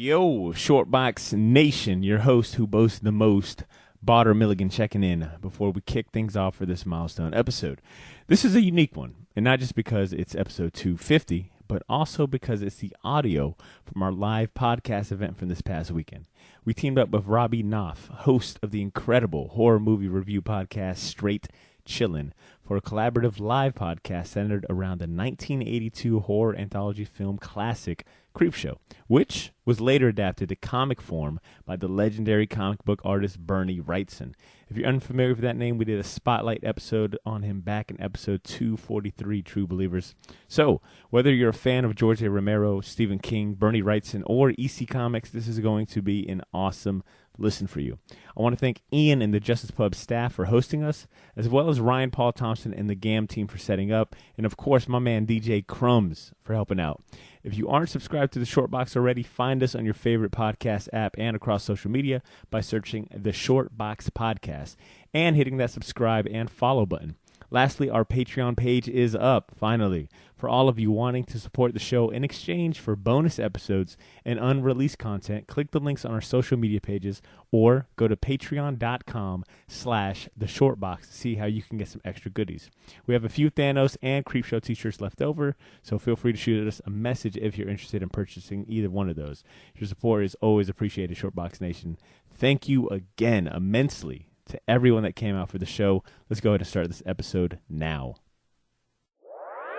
Yo, Shortbox Nation, your host who boasts the most, Botter Milligan checking in before we kick things off for this milestone episode. This is a unique one, and not just because it's episode 250, but also because it's the audio from our live podcast event from this past weekend. We teamed up with Robbie Knopf, host of the incredible horror movie review podcast Straight Chillin', for a collaborative live podcast centered around the 1982 horror anthology film classic Creepshow, which was later adapted to comic form by the legendary comic book artist Bernie Wrightson. If you're unfamiliar with that name, we did a spotlight episode on him back in episode 243, True Believers. So, whether you're a fan of George A. Romero, Stephen King, Bernie Wrightson, or EC Comics, this is going to be an awesome listen for you. I want to thank Ian and the Justice Pub staff for hosting us, as well as Ryan Paul Thompson and the GAM team for setting up, and of course my man DJ Crumbs for helping out. If you aren't subscribed to the Shortbox already, find us on your favorite podcast app and across social media by searching the Shortbox Podcast and hitting that subscribe and follow button. Lastly, our Patreon page is up, finally, for all of you wanting to support the show in exchange for bonus episodes and unreleased content. Click the links on our social media pages or go to patreon.com/theshortbox to see how you can get some extra goodies. We have a few Thanos and Creepshow t-shirts left over, so feel free to shoot us a message if you're interested in purchasing either one of those. Your support is always appreciated, Shortbox Nation. Thank you again immensely to everyone that came out for the show. Let's go ahead and start this episode now.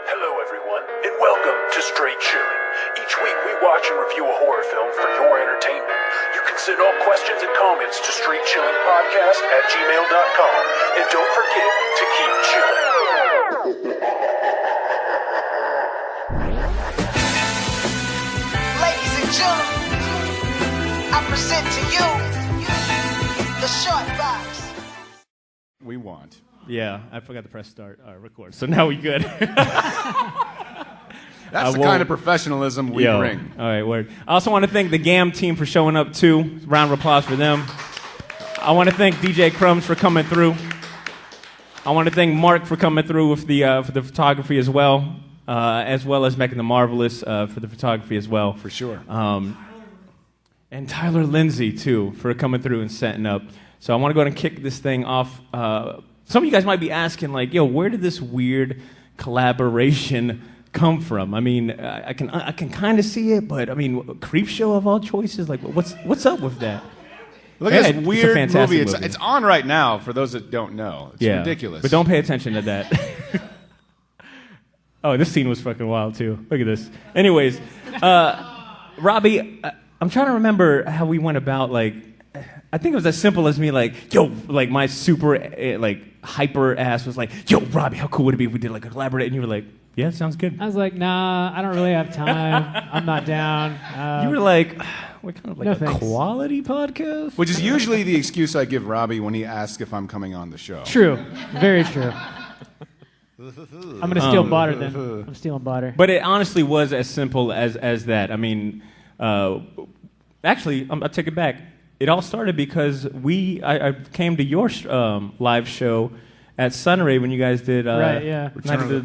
Hello everyone, and welcome to Straight Chillin'. Each week we watch and review a horror film for your entertainment. You can send all questions and comments to straightchillingpodcast@gmail.com. And don't forget to keep chillin'. Ladies and gentlemen, I present to you the Shortbox. We want. Yeah, I forgot to press start. Record. So now we good. That's the kind of professionalism we bring. All right, word. I also want to thank the GAM team for showing up too. Round of applause for them. I want to thank DJ Crumbs for coming through. I want to thank Mark for coming through with the for the photography as well as Megan the Marvelous for the photography as well. For sure. And Tyler Lindsay too for coming through and setting up. So I want to go ahead and kick this thing off. Some of you guys might be asking, like, yo, where did this weird collaboration come from? I mean, I can kind of see it, but I mean, Creepshow of all choices, like, what's up with that? Look at this weird movie. movie. It's on right now for those that don't know. It's ridiculous. But don't pay attention to that. Oh, this scene was fucking wild too. Look at this. Anyways, Robbie, I'm trying to remember how we went about, like, I think it was as simple as me, like, yo, like my super, like, hyper ass was like, yo, Robbie, how cool would it be if we did, like, a collaborate? And you were like, yeah, sounds good. I was like, nah, I don't really have time. I'm not down. You were like, we're kind of like no a thanks. Quality podcast? Which is usually the excuse I give Robbie when he asks if I'm coming on the show. True. Very true. I'm going to steal Botter then. I'm stealing Botter. But it honestly was as simple as that. I mean, actually, I'll take it back. It all started because I came to your live show at Sunray when you guys did right, yeah. Return of the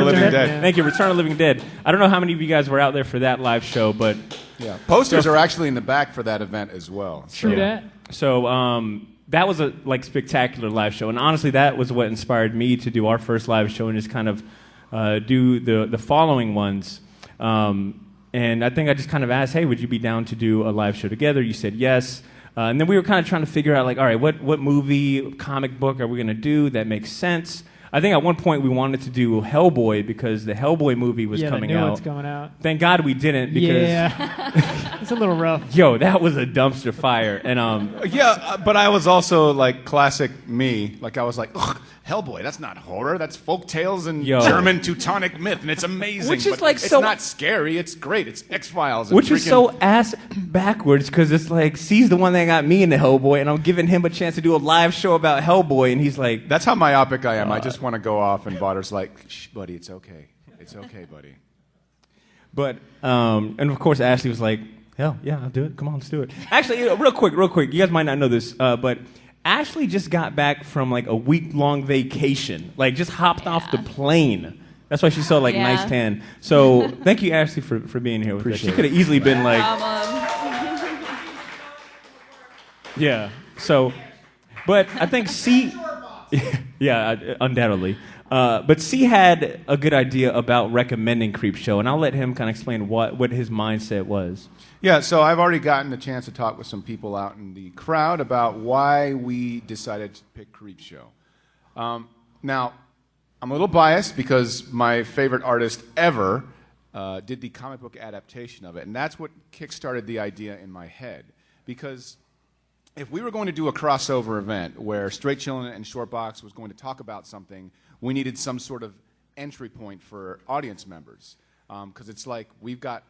Living Dead. Yeah. Thank you, Return of the Living Dead. I don't know how many of you guys were out there for that live show, but yeah, posters are actually in the back for that event as well. True that. So that was a spectacular live show, and honestly, that was what inspired me to do our first live show and just kind of do the following ones. And I think I just kind of asked, hey, would you be down to do a live show together? You said yes. And then we were kind of trying to figure out, like, all right, what movie, comic book are we going to do that makes sense? I think at one point we wanted to do Hellboy because the Hellboy movie was coming out. Yeah, the new one's coming out. Thank God we didn't because... Yeah. It's a little rough. Yo, that was a dumpster fire. And Yeah, but I was also, like, classic me. Like, I was like, ugh, Hellboy, that's not horror. That's folk tales and German Teutonic myth, and it's amazing. Which is but like it's so... not scary. It's great. It's X-Files. Which is so ass backwards because it's like, C's the one that got me into Hellboy, and I'm giving him a chance to do a live show about Hellboy, and he's like... That's how myopic I am. I just want to go off, and Botter's like, shh, buddy, it's okay. It's okay, buddy. But, and of course, Ashley was like, hell, yeah, I'll do it. Come on, let's do it. Actually, real quick, you guys might not know this, but Ashley just got back from like a week-long vacation, like just hopped off the plane. That's why she's so like nice tan. So thank you, Ashley, for being here with us. She could have easily been like, Yeah. So, but I think C. Yeah, undoubtedly. But C had a good idea about recommending Creepshow, and I'll let him kind of explain what his mindset was. Yeah, so I've already gotten the chance to talk with some people out in the crowd about why we decided to pick Creepshow. Now, I'm a little biased because my favorite artist ever did the comic book adaptation of it, and that's what kickstarted the idea in my head. Because if we were going to do a crossover event where Straight Chillin' and Shortbox was going to talk about something, we needed some sort of entry point for audience members. Because it's like we've got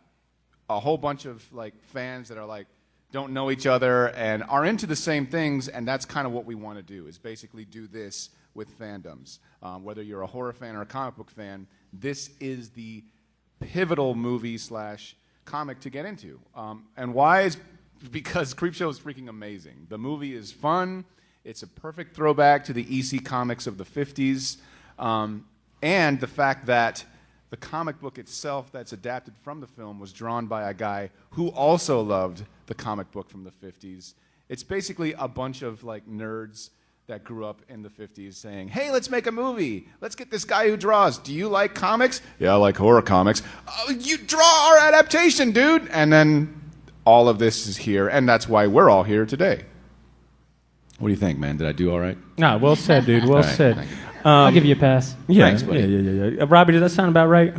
a whole bunch of like fans that are like don't know each other and are into the same things, and that's kind of what we want to do, is basically do this with fandoms. Whether you're a horror fan or a comic book fan, this is the pivotal movie / comic to get into. And why is because Creepshow is freaking amazing. The movie is fun. It's a perfect throwback to the EC comics of the 50s. And the fact that the comic book itself that's adapted from the film was drawn by a guy who also loved the comic book from the 50s. It's basically a bunch of like nerds that grew up in the 50s saying, hey, let's make a movie. Let's get this guy who draws. Do you like comics? Yeah, I like horror comics. Oh, you draw our adaptation, dude. And then all of this is here, and that's why we're all here today. What do you think, man? Did I do all right? Nah, well said, dude. Well said. I'll give you a pass. Yeah, Thanks, buddy. Yeah. Robbie, does that sound about right?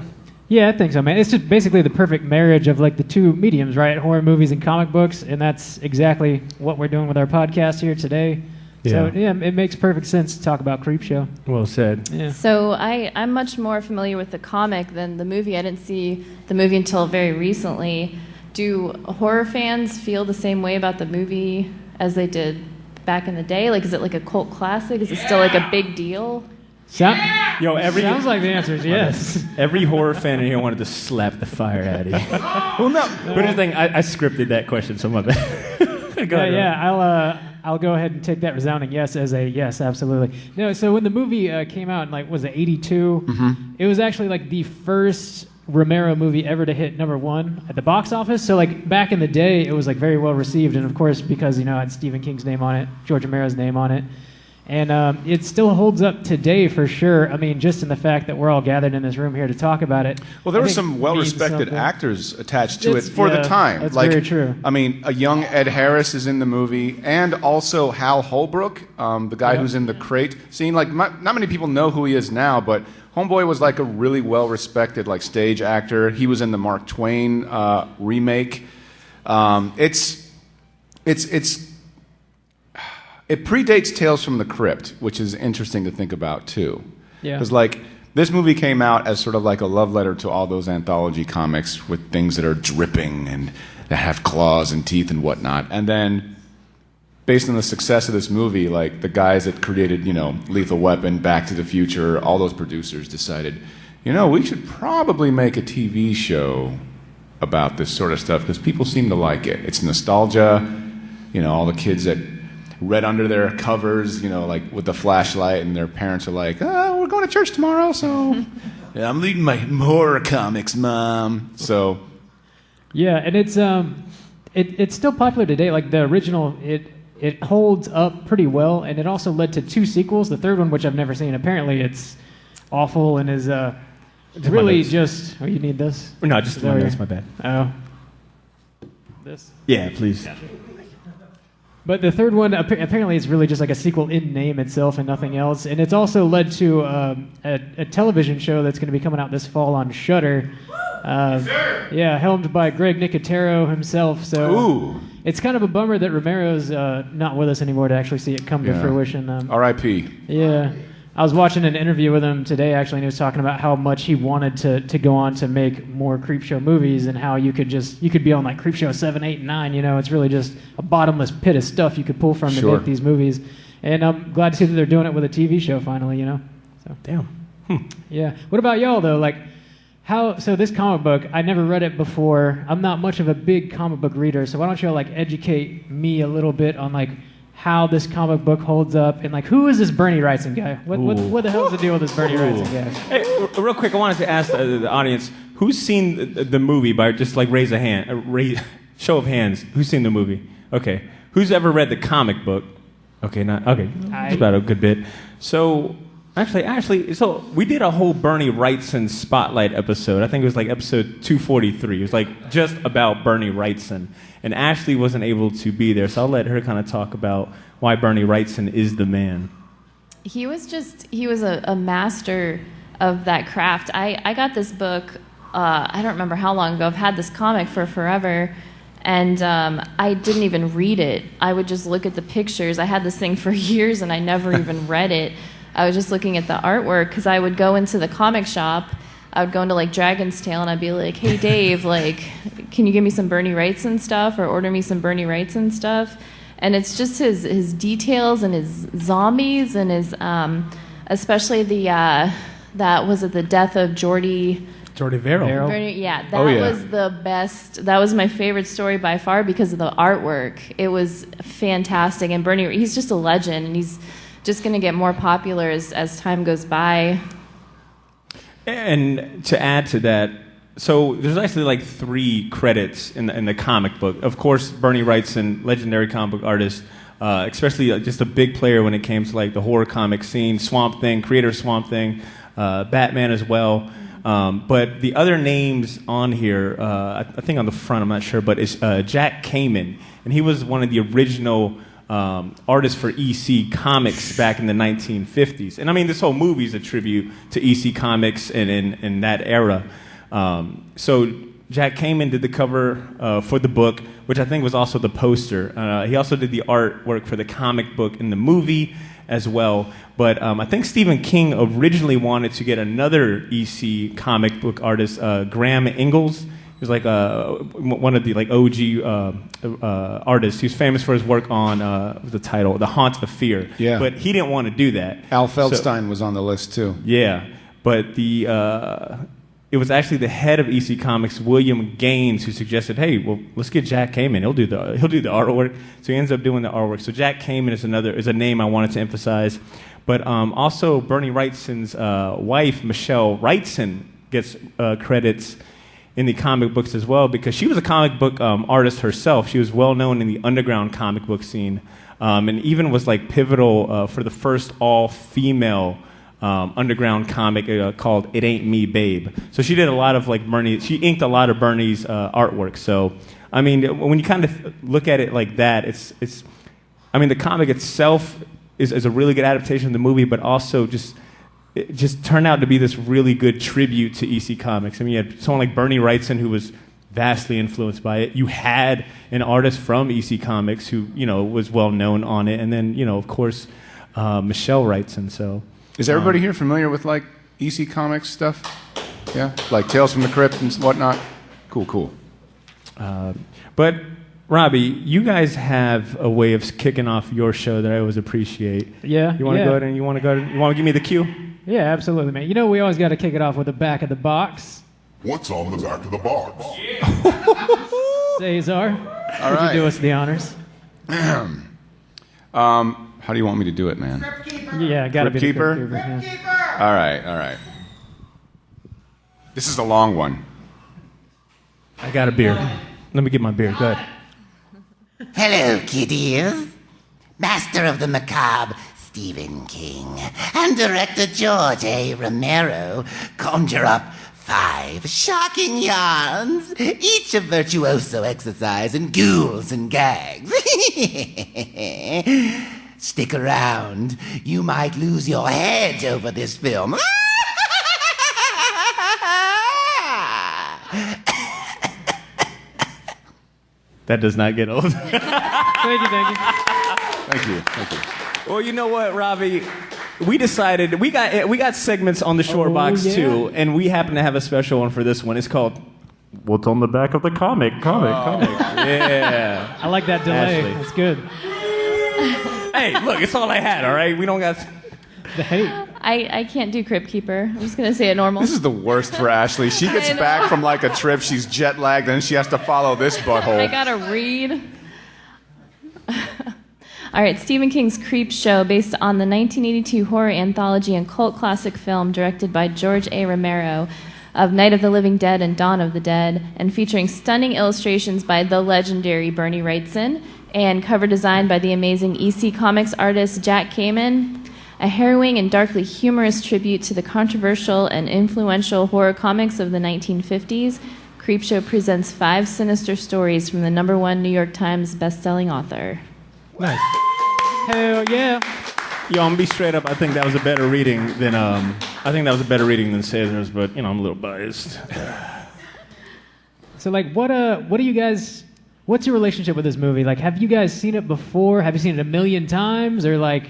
Yeah, I think so, man. It's just basically the perfect marriage of like the two mediums, right? Horror movies and comic books, and that's exactly what we're doing with our podcast here today. So, yeah, it makes perfect sense to talk about Creepshow. Well said. Yeah. So I'm much more familiar with the comic than the movie. I didn't see the movie until very recently. Do horror fans feel the same way about the movie as they did back in the day? Like, is it like a cult classic? Is it still like a big deal? Sounds Every like the answer is yes. Every horror fan in here wanted to slap the fire out of you. Well, no. But here's the thing, I scripted that question, so my bad. Go ahead. I'll go ahead and take that resounding yes as a yes, absolutely. No, so when the movie came out in like, was it 82? Mm-hmm. It was actually like the first Romero movie ever to hit #1 at the box office. So like back in the day, it was like very well received, and of course because it had Stephen King's name on it, George Romero's name on it, and it still holds up today for sure. I mean, just in the fact that we're all gathered in this room here to talk about it. Well, there were some well-respected actors attached to it for the time. That's very true. I mean, a young Ed Harris is in the movie, and also Hal Holbrook, the guy who's in the crate scene. Like, not many people know who he is now, but Homeboy was like a really well-respected like stage actor. He was in the Mark Twain remake. It predates Tales from the Crypt, which is interesting to think about too. Yeah. Because like this movie came out as sort of like a love letter to all those anthology comics with things that are dripping and that have claws and teeth and whatnot. And then, based on the success of this movie, like the guys that created, Lethal Weapon, Back to the Future, all those producers decided, we should probably make a TV show about this sort of stuff because people seem to like it. It's nostalgia, all the kids that read under their covers, like with the flashlight, and their parents are like, "Oh, we're going to church tomorrow, so yeah, I'm reading my horror comics, Mom." So, yeah, and it's still popular today. Like the original, it holds up pretty well, and it also led to 2 sequels. The third one, which I've never seen, apparently it's awful and is really just. Oh, you need this? No, just the notes. My bad. Oh, this. Yeah, please. Gotcha. But the third one, apparently it's really just like a sequel in name itself and nothing else. And it's also led to a television show that's going to be coming out this fall on Shudder. Yeah, helmed by Greg Nicotero himself. So it's kind of a bummer that Romero's not with us anymore to actually see it come to fruition. R.I.P. Yeah. I was watching an interview with him today, actually, and he was talking about how much he wanted to go on to make more Creepshow movies and how you could be on like Creepshow 7, 8, and 9. It's really just a bottomless pit of stuff you could pull from to make these movies. And I'm glad to see that they're doing it with a TV show finally, So damn. Yeah. What about y'all though? Like, so this comic book, I never read it before. I'm not much of a big comic book reader, so why don't y'all like educate me a little bit on like how this comic book holds up, and like who is this Bernie Wrightson guy? What the hell is the deal with this Bernie Wrightson guy? Hey, real quick, I wanted to ask the audience who's seen the movie by just like raise a hand, show of hands. Who's seen the movie? Okay, who's ever read the comic book? Okay, it's about a good bit. So actually, so we did a whole Bernie Wrightson spotlight episode. I think it was like episode 243. It was like just about Bernie Wrightson, and Ashley wasn't able to be there, so I'll let her kind of talk about why Bernie Wrightson is the man. He was a master of that craft. I got this book, I don't remember how long ago. I've had this comic for forever, and I didn't even read it. I would just look at the pictures. I had this thing for years, and I never even read it. I was just looking at the artwork, because I would go into the comic shop. I would go into, like, Dragon's Tail, and I'd be like, hey, Dave, like, can you give me some Bernie Wrightson stuff, or order me some Bernie Wrightson stuff? And it's just his details and his zombies and his, especially the death of Jordy Verrill. Was the best. That was my favorite story by far because of the artwork. It was fantastic. And Bernie, he's just a legend, and he's just going to get more popular as time goes by. And to add to that, so there's actually like 3 credits in the comic book. Of course, Bernie Wrightson, legendary comic book artist, especially just a big player when it came to like the horror comic scene. Swamp Thing, creator of Swamp Thing, Batman as well. But the other names on here, I think on the front, I'm not sure, but it's Jack Kamen, and he was one of the original artists for EC Comics back in the 1950s. And I mean, this whole movie is a tribute to EC Comics and in that era. So Jack Kamen did the cover for the book, which I think was also the poster. He also did the artwork for the comic book in the movie as well. But I think Stephen King originally wanted to get another EC comic book artist, Graham Ingalls. He was like one of the like OG artists. He was famous for his work on the title, The Haunt of Fear. Yeah. But he didn't want to do that. Al Feldstein was on the list too. Yeah, but it was actually the head of EC Comics, William Gaines, who suggested, "Hey, well, let's get Jack Kamen. He'll do the artwork." So he ends up doing the artwork. So Jack Kamen is a name I wanted to emphasize, but also Bernie Wrightson's wife, Michelle Wrightson, gets credits in the comic books as well because she was a comic book artist herself. She was well known in the underground comic book scene, and even was like pivotal for the first all-female underground comic called "It Ain't Me, Babe." So she did a lot of like Bernie. She inked a lot of Bernie's artwork. So I mean, when you kind of look at it like that, it's. I mean, the comic itself is a really good adaptation of the movie, but also it just turned out to be this really good tribute to EC Comics. I mean, you had someone like Bernie Wrightson who was vastly influenced by it. You had an artist from EC Comics who was well known on it, and then of course Michelle Wrightson. So. Is everybody here familiar with, like, EC Comics stuff? Yeah? Like Tales from the Crypt and whatnot? Cool. But, Robbie, you guys have a way of kicking off your show that I always appreciate. Yeah. You want to go ahead and you want to give me the cue? Yeah, absolutely, man. We always got to kick it off with the back of the box. What's on the back of the box? Cesar, All would right. you do us the honors? How do you want me to do it, man? Yeah, got to be the Keeper? Crypt Keeper. Yeah. All right. This is a long one. I got a beer. Let me get my beer. Go ahead. Hello, kiddies. Master of the macabre, Stephen King, and director George A. Romero conjure up 5 shocking yarns, each a virtuoso exercise in ghouls and gags. Stick around. You might lose your head over this film. That does not get old. Thank you. Thank you. Well, you know what, Robbie? We decided we got segments on the Shore Box too, and we happen to have a special one for this one. It's called "What's on the Back of the Comic." Yeah. I like that delay. Ashley. That's good. Hey, look, it's all I had. All right, we don't got. The hate. I can't do Crypt Keeper. I'm just going to say it normal. This is the worst for Ashley. She gets I know. back from like a trip, she's jet lagged, and she has to follow this butthole. I got to read. All right, Stephen King's Creepshow, based on the 1982 horror anthology and cult classic film directed by George A. Romero of Night of the Living Dead and Dawn of the Dead, and featuring stunning illustrations by the legendary Bernie Wrightson, and cover design by the amazing EC Comics artist Jack Kamen. A harrowing and darkly humorous tribute to the controversial and influential horror comics of the 1950s, Creepshow presents 5 sinister stories from the #1 New York Times bestselling author. Nice. Hell yeah. Yo, I'm gonna be straight up. I think that was a better reading than Cesar's, but I'm a little biased. So, like, what do you guys? What's your relationship with this movie? Like, have you guys seen it before? Have you seen it a million times, or like,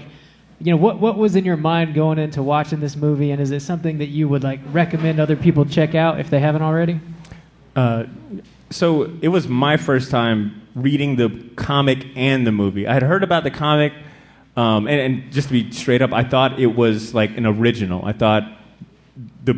what was in your mind going into watching this movie? And is it something that you would like recommend other people check out if they haven't already? So it was my first time reading the comic and the movie. I had heard about the comic, and just to be straight up, I thought it was like an original. I thought the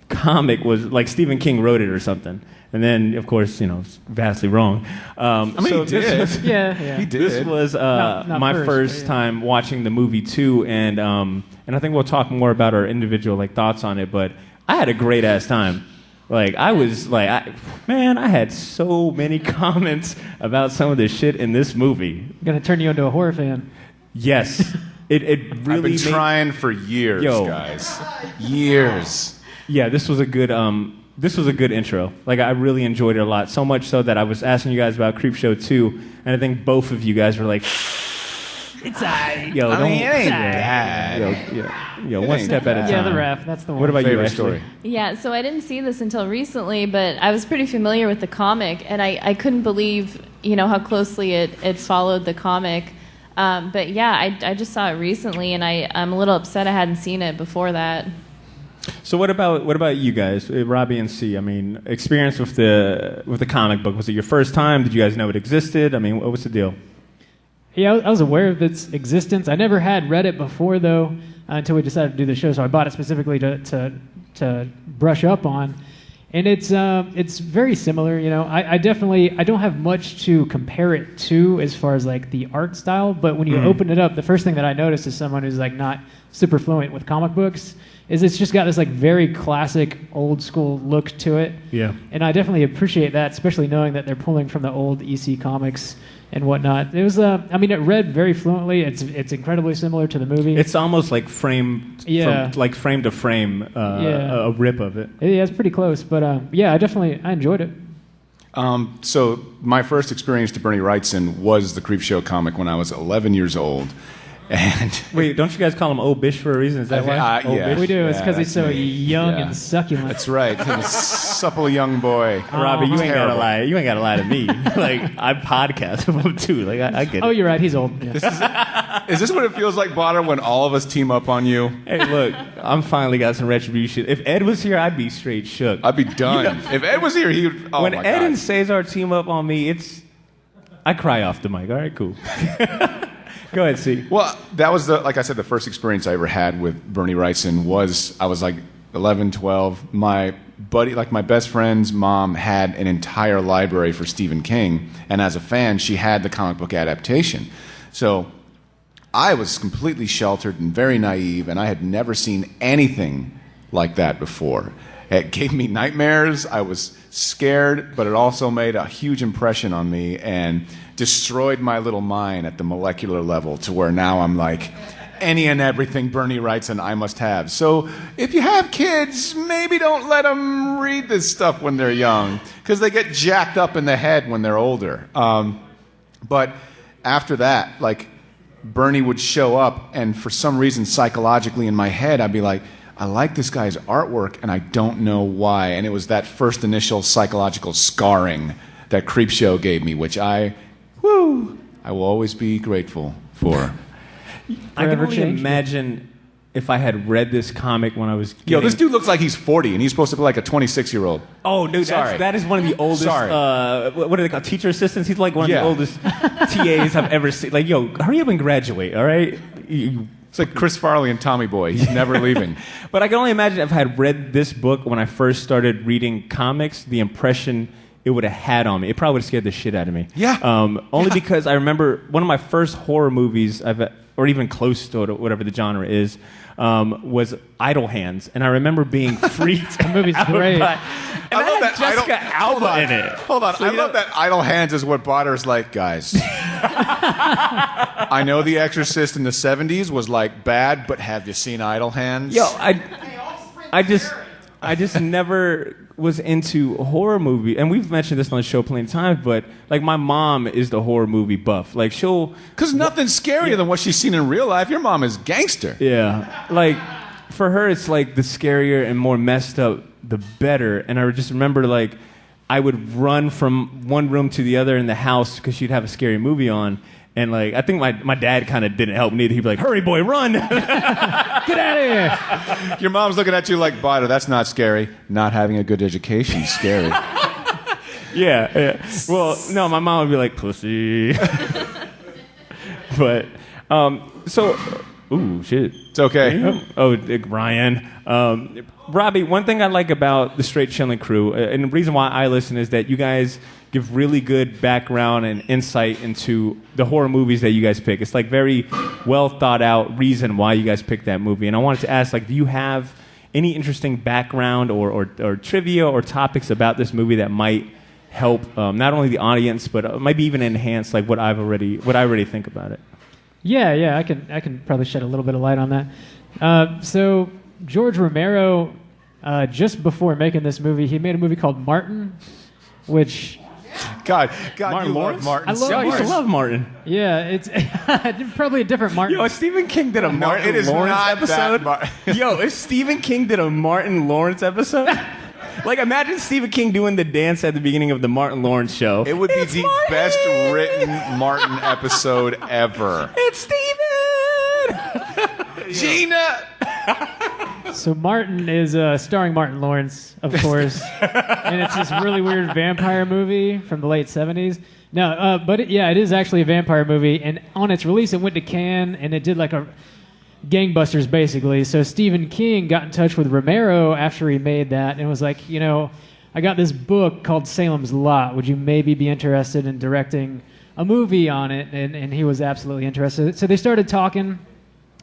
comic was like Stephen King wrote it or something. And then, of course, it's vastly wrong. He did. Yeah. He did. This was Not my first yeah. time watching the movie too, and I think we'll talk more about our individual thoughts on it. But I had a great ass time. Like I was like, I had so many comments about some of the shit in this movie. Gonna turn you into a horror fan. Yes, it really. I've been trying for years, guys. Years. Yeah, this was a good intro. Like I really enjoyed it a lot. So much so that I was asking you guys about Creepshow 2, and I think both of you guys were like, "It's alright." Yo, it ain't bad. Yo, one step at a time. Yeah, the ref. That's the one. What about you, Favorite Ashley? story? Yeah, so I didn't see this until recently, but I was pretty familiar with the comic, and I couldn't believe, how closely it followed the comic. But yeah, I just saw it recently, and I'm a little upset I hadn't seen it before that. So what about you guys, Robbie and C? I mean, experience with the comic book. Was it your first time? Did you guys know it existed? I mean, what was the deal? Yeah, I was aware of its existence. I never had read it before, though, until we decided to do the show. So I bought it specifically to brush up on. And it's very similar. I don't have much to compare it to as far as like the art style. But when you open it up, the first thing that I noticed as someone who's like not super fluent with comic books is it's just got this like very classic old school look to it. Yeah. And I definitely appreciate that, especially knowing that they're pulling from the old EC comics and whatnot. It was it read very fluently. It's incredibly similar to the movie. It's almost like framed from frame to frame, a rip of it. Yeah, it's pretty close, but I enjoyed it. So my first experience to Bernie Wrightson was the Creepshow comic when I was 11 years old. And wait, don't you guys call him Old Bish for a reason? Is that why? Yeah. We do. It's because Yeah, he's so me. young Yeah. and succulent. That's right. He's a supple young boy. Robbie, you ain't gotta terrible. lie. You ain't gotta lie to me. Like I podcast with him too. Like I get Oh, it. you're right. He's old. Yeah. Is this what it feels like, Botter, when all of us team up on you? Hey, look, I'm finally got some retribution. If Ed was here, I'd be straight shook. I'd be done. If Ed was here, he would. Oh when my Ed God. and Cesar team up on me, I cry off the mic. All right, cool. Go ahead, C. Well, that was like I said, the first experience I ever had with Bernie Wrightson was I was like 11, 12. My buddy, like my best friend's mom, had an entire library for Stephen King, and as a fan, she had the comic book adaptation. So I was completely sheltered and very naive, and I had never seen anything like that before. It gave me nightmares. I was scared, but it also made a huge impression on me and destroyed my little mind at the molecular level to where now I'm like, any and everything Bernie Wrightson I must have. So if you have kids, maybe don't let them read this stuff when they're young, because they get jacked up in the head when they're older. But after that, like, Bernie would show up, and for some reason, psychologically in my head, I'd be like, I like this guy's artwork, and I don't know why. And it was that first initial psychological scarring that Creepshow gave me, which I will always be grateful for. I can only changed. imagine if I had read this comic when I was Yo, this dude looks like he's 40, and he's supposed to be like a 26-year-old. Oh, dude, Sorry. that is one of the oldest. Sorry. What are they called? Teacher assistants. He's like one of Yeah. the oldest TAs I've ever seen. Like, yo, hurry up and graduate, all right? It's like Chris Farley and Tommy Boy. He's never leaving. But I can only imagine if I had read this book when I first started reading comics, the impression it would have had on me. It probably would have scared the shit out of me. Yeah. Only because I remember one of my first horror movies or even close to whatever the genre is, was Idle Hands, and I remember being freaked. The movie's great. And I love that Jessica Alba in it. Hold on. I love that Idle Hands is what Botter's like, guys. I know The Exorcist in the 70s was like bad, but have you seen Idle Hands? Yo, I just never was into horror movie, and we've mentioned this on the show plenty of times, but like my mom is the horror movie buff. Like because nothing's scarier than what she's seen in real life. Your mom is gangster. Yeah, like for her, it's like the scarier and more messed up, the better. And I just remember like I would run from one room to the other in the house because she'd have a scary movie on. And like I think my dad kind of didn't help me either. He'd be like, "Hurry, boy, run! Get out of here!" Your mom's looking at you like, "Botter, that's not scary. Not having a good education is scary." Yeah. Well, no, my mom would be like, "Pussy." But ooh, shit. It's okay. Oh, Ryan. Robbie, one thing I like about the Straight Chillin' crew, and the reason why I listen is that you guys give really good background and insight into the horror movies that you guys pick. It's like very well thought out reason why you guys picked that movie. And I wanted to ask, like, do you have any interesting background or trivia or topics about this movie that might help not only the audience but maybe even enhance like what I already think about it? Yeah, I can probably shed a little bit of light on that. So George Romero, just before making this movie, he made a movie called Martin, which God, Martin you Lawrence? love Martin. I used to love Martin. Yeah, it's probably a different Martin. Yo, Stephen King did a Martin it is Lawrence not episode. that Yo, if Stephen King did a Martin Lawrence episode, like imagine Stephen King doing the dance at the beginning of the Martin Lawrence show. It would be the Martin! best written Martin episode ever. It's Stephen. Gina. So Martin is starring Martin Lawrence, of course, and it's this really weird vampire movie from the late 70s. No, but it is actually a vampire movie, and on its release it went to Cannes, and it did like a gangbusters basically. So Stephen King got in touch with Romero after he made that and was like, I got this book called Salem's Lot. Would you maybe be interested in directing a movie on it? And he was absolutely interested. So they started talking,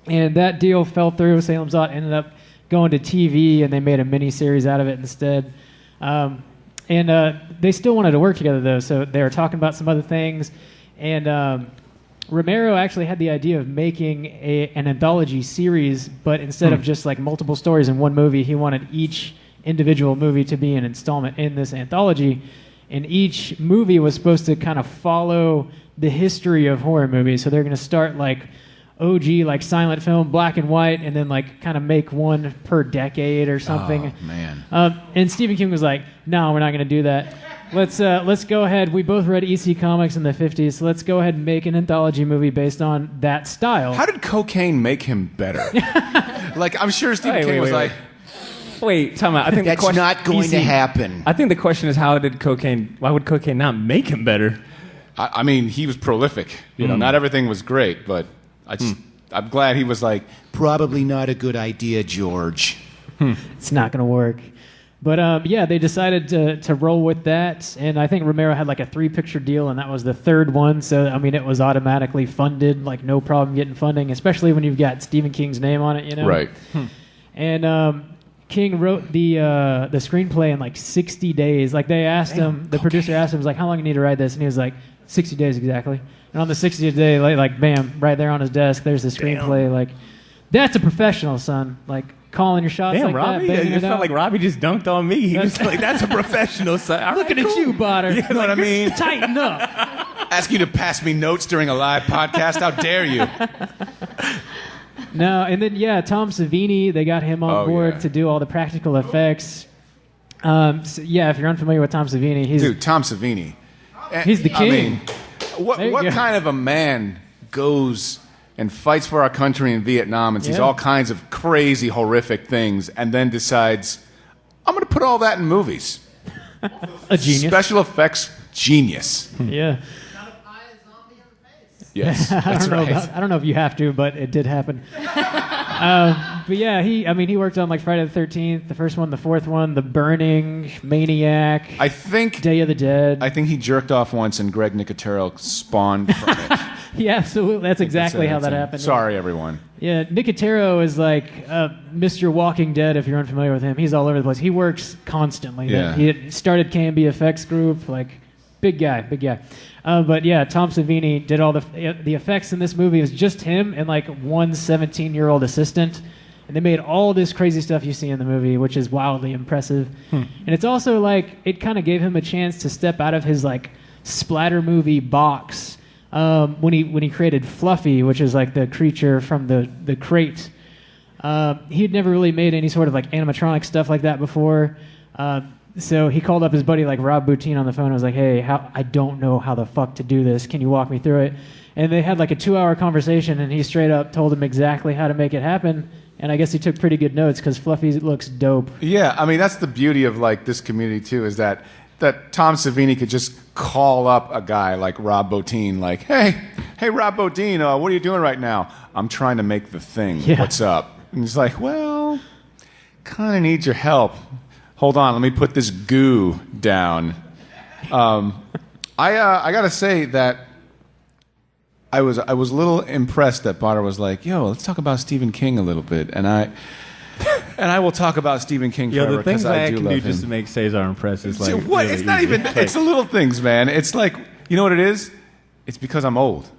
and that deal fell through. Salem's Lot ended up going to TV, and they made a mini-series out of it instead. And they still wanted to work together, though, so they were talking about some other things. And Romero actually had the idea of making an anthology series, but instead of just like multiple stories in one movie, he wanted each individual movie to be an installment in this anthology. And each movie was supposed to kind of follow the history of horror movies. So they're going to start like OG, like silent film, black and white, and then like kind of make one per decade or something. Oh, man. And Stephen King was like, "No, we're not going to do that. Let's go ahead. We both read EC Comics in the 50s, so let's go ahead and make an anthology movie based on that style." How did cocaine make him better? Like, I'm sure Stephen King was like, Wait, time out. I think That's the question, not going to happen. I think the question is why would cocaine not make him better? I mean, he was prolific. Not everything was great, but I'm glad he was like, Probably not a good idea, George. It's not going to work. But they decided to roll with that, and I think Romero had like a 3-picture deal, and that was the third one. So I mean, it was automatically funded, like no problem getting funding, especially when you've got Stephen King's name on it, Right. And King wrote the screenplay in like 60 days. Like they asked him, the producer asked him, was like, "How long do you need to write this?" And he was like, 60 days exactly. And on the 60th day, like bam, right there on his desk, there's the screenplay. Like, that's a professional, son. Like, calling your shots like Robbie, that. it felt like Robbie just dunked on me. He was like, "That's a professional son." Looking at you, Botter. You know what I mean? Tighten up. Ask you to pass me notes during a live podcast. How dare you? No, and then Tom Savini, they got him on board yeah. to do all the practical effects. If you're unfamiliar with Tom Savini, he's Tom Savini. He's the king. I mean, what kind of a man goes and fights for our country in Vietnam and sees all kinds of crazy, horrific things, and then decides, I'm going to put all that in movies. A genius. Special effects genius. Yeah. Yes, that's right. I don't know if you have to, but it did happen. But yeah, he worked on like Friday the 13th, the first one, the fourth one, The Burning, Maniac, I think Day of the Dead. I think he jerked off once, and Greg Nicotero spawned from it. Yeah, absolutely. That's exactly how that happened. Sorry, everyone. Yeah, Nicotero is like Mr. Walking Dead, if you're unfamiliar with him. He's all over the place. He works constantly. Yeah. He started KMB Effects Group, like, big guy. But yeah, Tom Savini did all the effects in this movie. It was just him and like one 17-year-old assistant. And they made all this crazy stuff you see in the movie, which is wildly impressive. And it's also like, it kind of gave him a chance to step out of his like splatter movie box. When he created Fluffy, which is like the creature from the crate, he'd never really made any sort of like animatronic stuff like that before. So he called up his buddy like Rob Boutin on the phone and was like, "Hey, I don't know how the fuck to do this. Can you walk me through it?" And they had like a 2-hour conversation, and he straight up told him exactly how to make it happen. And I guess he took pretty good notes because Fluffy looks dope. Yeah, I mean that's the beauty of like this community too, is that Tom Savini could just call up a guy like Rob Bottin, like, hey Rob Bottin, what are you doing right now? I'm trying to make the thing. Yeah. What's up? And he's like, well, kind of need your help. Hold on, let me put this goo down. I gotta say that I was a little impressed that Potter was like, yo, let's talk about Stephen King a little bit, and I will talk about Stephen King forever the things because I I do can love do him. just to make Cesar impressed is like What? really It's not easy. even. It's the little things, man. It's like, you know what it is? It's because I'm old,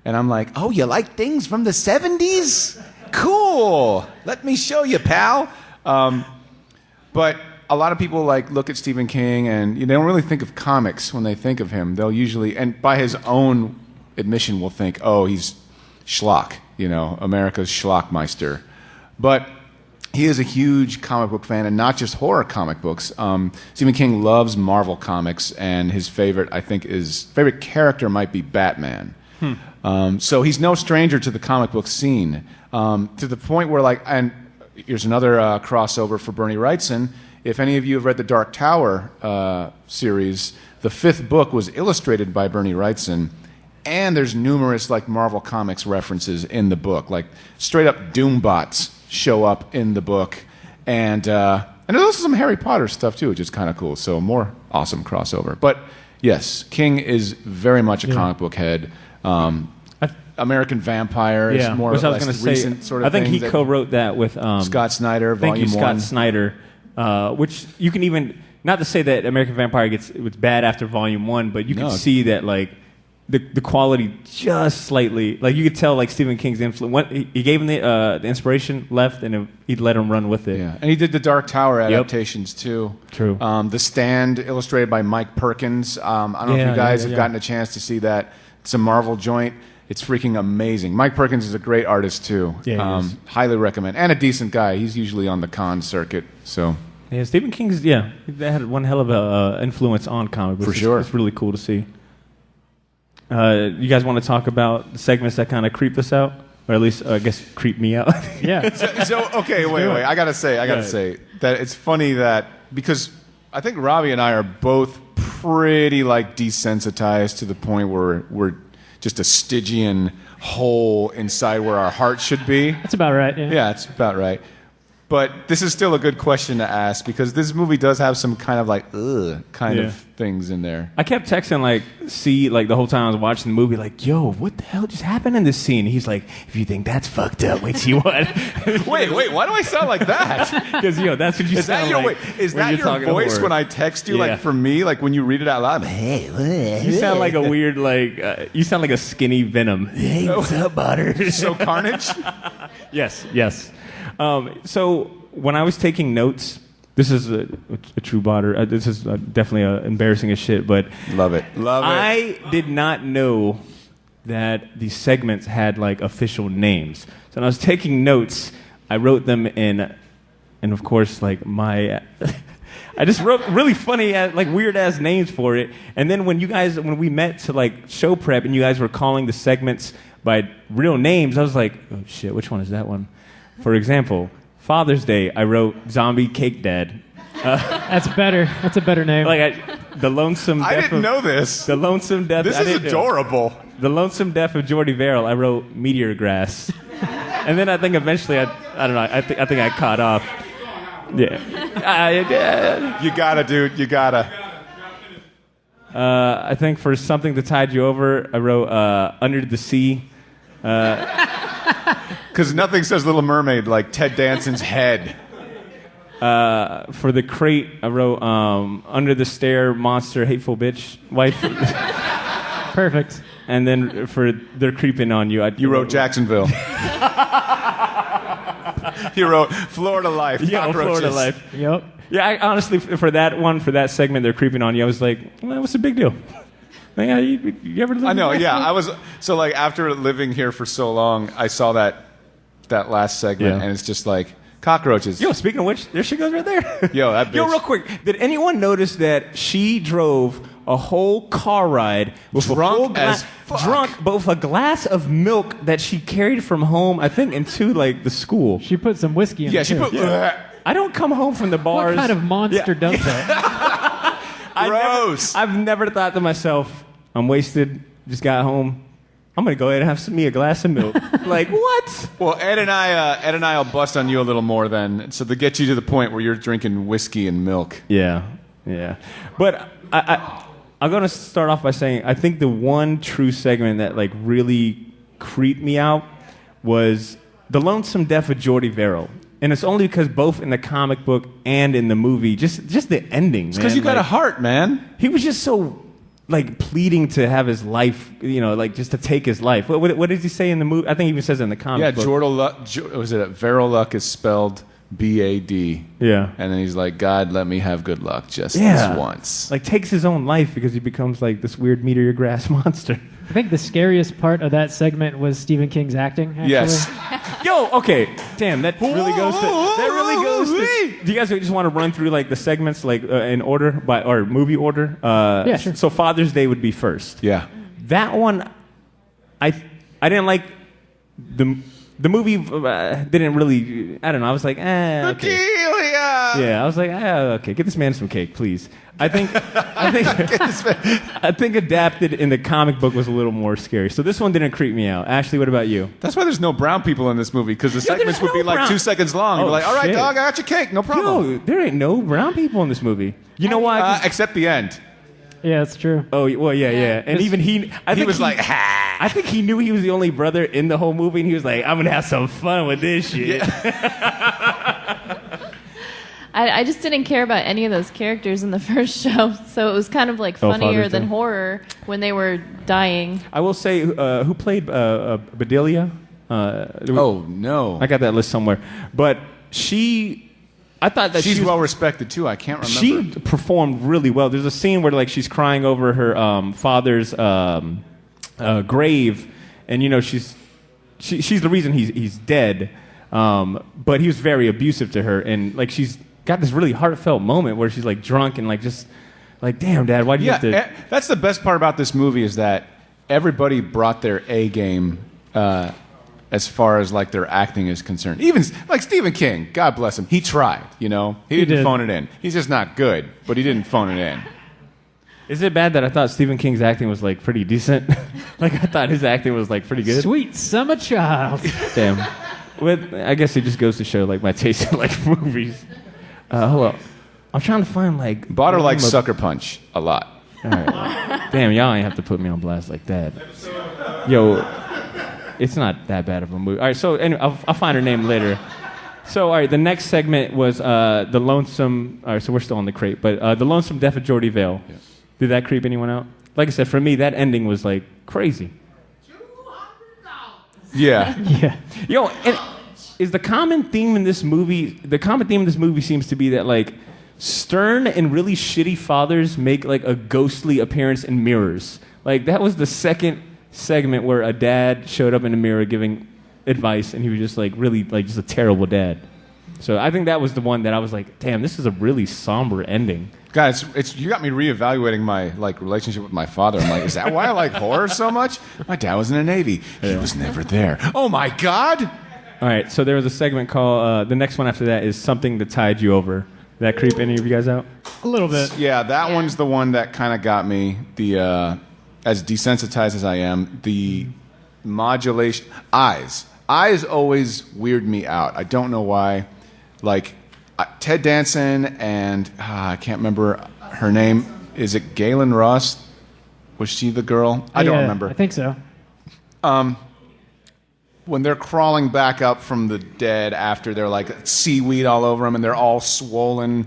and I'm like, oh, you like things from the '70s? Cool. Let me show you, pal. But a lot of people like look at Stephen King, and they don't really think of comics when they think of him. They'll usually, and by his own admission, will think, oh, he's schlock. America's schlockmeister. But he is a huge comic book fan, and not just horror comic books. Stephen King loves Marvel comics, and his favorite character might be Batman. So he's no stranger to the comic book scene, to the point where, and here's another crossover for Bernie Wrightson. If any of you have read the Dark Tower series, the 5th book was illustrated by Bernie Wrightson, and there's numerous Marvel Comics references in the book, straight up Doombots show up in the book, and there's also some Harry Potter stuff too, which is kind of cool. So more awesome crossover. But yes, King is very much a comic book head. American Vampire is more or less recent sort of I think thing he co-wrote that with Scott Snyder, Thank Volume you, 1. Scott Snyder, which you can even, not to say that American Vampire it was bad after Volume 1, but you can see that the quality just slightly, you could tell Stephen King's influence. He gave him the inspiration, left, and he'd let him run with it. Yeah, and he did the Dark Tower adaptations too. True. The Stand, illustrated by Mike Perkins. I don't know if you guys have gotten a chance to see that. It's a Marvel joint. It's freaking amazing. Mike Perkins is a great artist too. Yeah, he is. Highly recommend, and a decent guy. He's usually on the con circuit. So yeah, Stephen King's they had one hell of a influence on comic books. For sure. It's really cool to see. You guys want to talk about the segments that kind of creep us out, or at least I guess creep me out? Yeah. So okay, wait. I gotta say that it's funny that, because I think Robbie and I are both pretty desensitized to the point where we're just a Stygian hole inside where our heart should be. That's about right. Yeah, it's about right. But this is still a good question to ask, because this movie does have some kind of of things in there. I kept texting C the whole time I was watching the movie, yo, what the hell just happened in this scene? And he's like, if you think that's fucked up, wait, see what? wait, why do I sound like that? Because that's what you sound like. Is that your voice when I text you? Yeah. For me, when you read it out loud, hey, you sound like a weird you sound like a skinny Venom. Hey, what's up, Butter? So Carnage? Yes. So when I was taking notes, this is a true botter. This is definitely embarrassing as shit, but love it. I did not know that these segments had official names. So when I was taking notes, I wrote them in, and of course my. I just wrote really funny, weird ass names for it. And then when we met to show prep, and you guys were calling the segments by real names, I was like, oh shit, which one is that one? For example, Father's Day, I wrote Zombie Cake Dad. That's better. That's a better name. The Lonesome Death I didn't know this. The Lonesome Death. This is adorable. The Lonesome Death of Jordy Verrill, I wrote Meteor Grass. And then I think eventually, I don't know, I think I caught off. Yeah. You gotta, dude. You gotta. I think for Something That Tied You Over, I wrote Under the Sea. Because nothing says Little Mermaid like Ted Danson's head. For the crate, I wrote Under the Stair, Monster, Hateful Bitch, Wife. Perfect. And then for They're Creeping on You, You wrote Jacksonville. You wrote Florida Life. Yeah, cockroaches. Florida Life. Yep. Yeah, I honestly, for that segment, They're Creeping on You, I was like, well, what's the big deal? Like, you ever live I know, in yeah. I was so like after living here for so long, I saw that last segment, and it's just like cockroaches. Yo, speaking of which, there she goes right there. Yo, that bitch. Yo, real quick, did anyone notice that she drove a whole car ride with Drunk a full glass, as fuck. drunk, but with a glass of milk that she carried from home, I think, into like the school. She put some whiskey in Yeah, it, she too. put. I don't come home from the bars. What kind of monster does that? Gross. I've never thought to myself, I'm wasted, just got home. I'm gonna go ahead and have me a glass of milk. Like what? Well, Ed and I will bust on you a little more then, so to get you to the point where you're drinking whiskey and milk. Yeah. But I'm gonna start off by saying I think the one true segment that like really creeped me out was The Lonesome Death of Jordy Verrill. And it's only because both in the comic book and in the movie, just the ending. It's because you got a heart, man. He was just so like pleading to have his life, like just to take his life. What did he say in the movie? I think he even says it in the comic book. Verrill Luck is spelled B-A-D. Yeah. And then he's like, God, let me have good luck just this once. Like takes his own life because he becomes like this weird meteor grass monster. I think the scariest part of that segment was Stephen King's acting, actually. Yes. Yo, okay. Damn, that really goes to... Do you guys just want to run through like the segments like in order or movie order? Yeah, sure. So Father's Day would be first. Yeah. That one, I didn't like the movie. Didn't really. I don't know. I was like, okay. Yeah, I was like, okay. Get this man some cake, please. I think adapted in the comic book was a little more scary. So this one didn't creep me out. Ashley, what about you? That's why there's no brown people in this movie, because the segments would be like 2 seconds long. You'd be like, all right, shit. dog, I got your cake, no problem. No, there ain't no brown people in this movie. You know why? Except the end. Yeah, that's true. Oh, well, yeah. And even he was like, ha. I think he knew he was the only brother in the whole movie, and he was like, I'm going to have some fun with this shit. I just didn't care about any of those characters in the first show, so it was kind of like funnier than horror when they were dying. I will say, who played Bedelia? Oh, no. I got that list somewhere. But I thought that she's she was well respected too. I can't remember. She performed really well. There's a scene where like she's crying over her father's grave, and she's the reason he's dead. But he was very abusive to her, and like she's got this really heartfelt moment where she's like drunk and like just like, damn, Dad, why do you have to? That's the best part about this movie is that everybody brought their A game. As far as like their acting is concerned, even like Stephen King, God bless him, he tried. He didn't phone it in. He's just not good, but he didn't phone it in. Is it bad that I thought Stephen King's acting was like pretty decent? Like I thought his acting was like pretty good. Sweet summer child. Damn. I guess it just goes to show like my taste in like movies. Hold on, I'm trying to find like. Bought her like Sucker Punch a lot. All right. Damn, y'all ain't have to put me on blast like that. Yo. It's not that bad of a movie. All right, so anyway, I'll find her name later. So, all right, the next segment was the Lonesome... All right, so we're still on the crate, but the Lonesome Death of Jordy Verrill. Yes. Did that creep anyone out? Like I said, for me, that ending was, like, crazy. Yeah. Yeah. Yo, and is the common theme in this movie... The common theme in this movie seems to be that, like, stern and really shitty fathers make, like, a ghostly appearance in mirrors. Like, that was the second segment where a dad showed up in the mirror giving advice, and he was just like really like just a terrible dad. So I think that was the one that I was like, damn, this is a really somber ending. Guys, you got me reevaluating my like relationship with my father. I'm like, is that why I like horror so much? My dad was in the Navy. He was never there. Oh my God! All right, so there was a segment called the next one after that is Something That Tied You Over. Did that creep any of you guys out? A little bit. Yeah, that one's the one that kind of got me. As desensitized as I am, the modulation... Eyes. eyes always weird me out. I don't know why. Like Ted Danson and I can't remember her name. Is it Galen Ross? Was she the girl? I don't remember. I think so. When they're crawling back up from the dead after they're like seaweed all over them and they're all swollen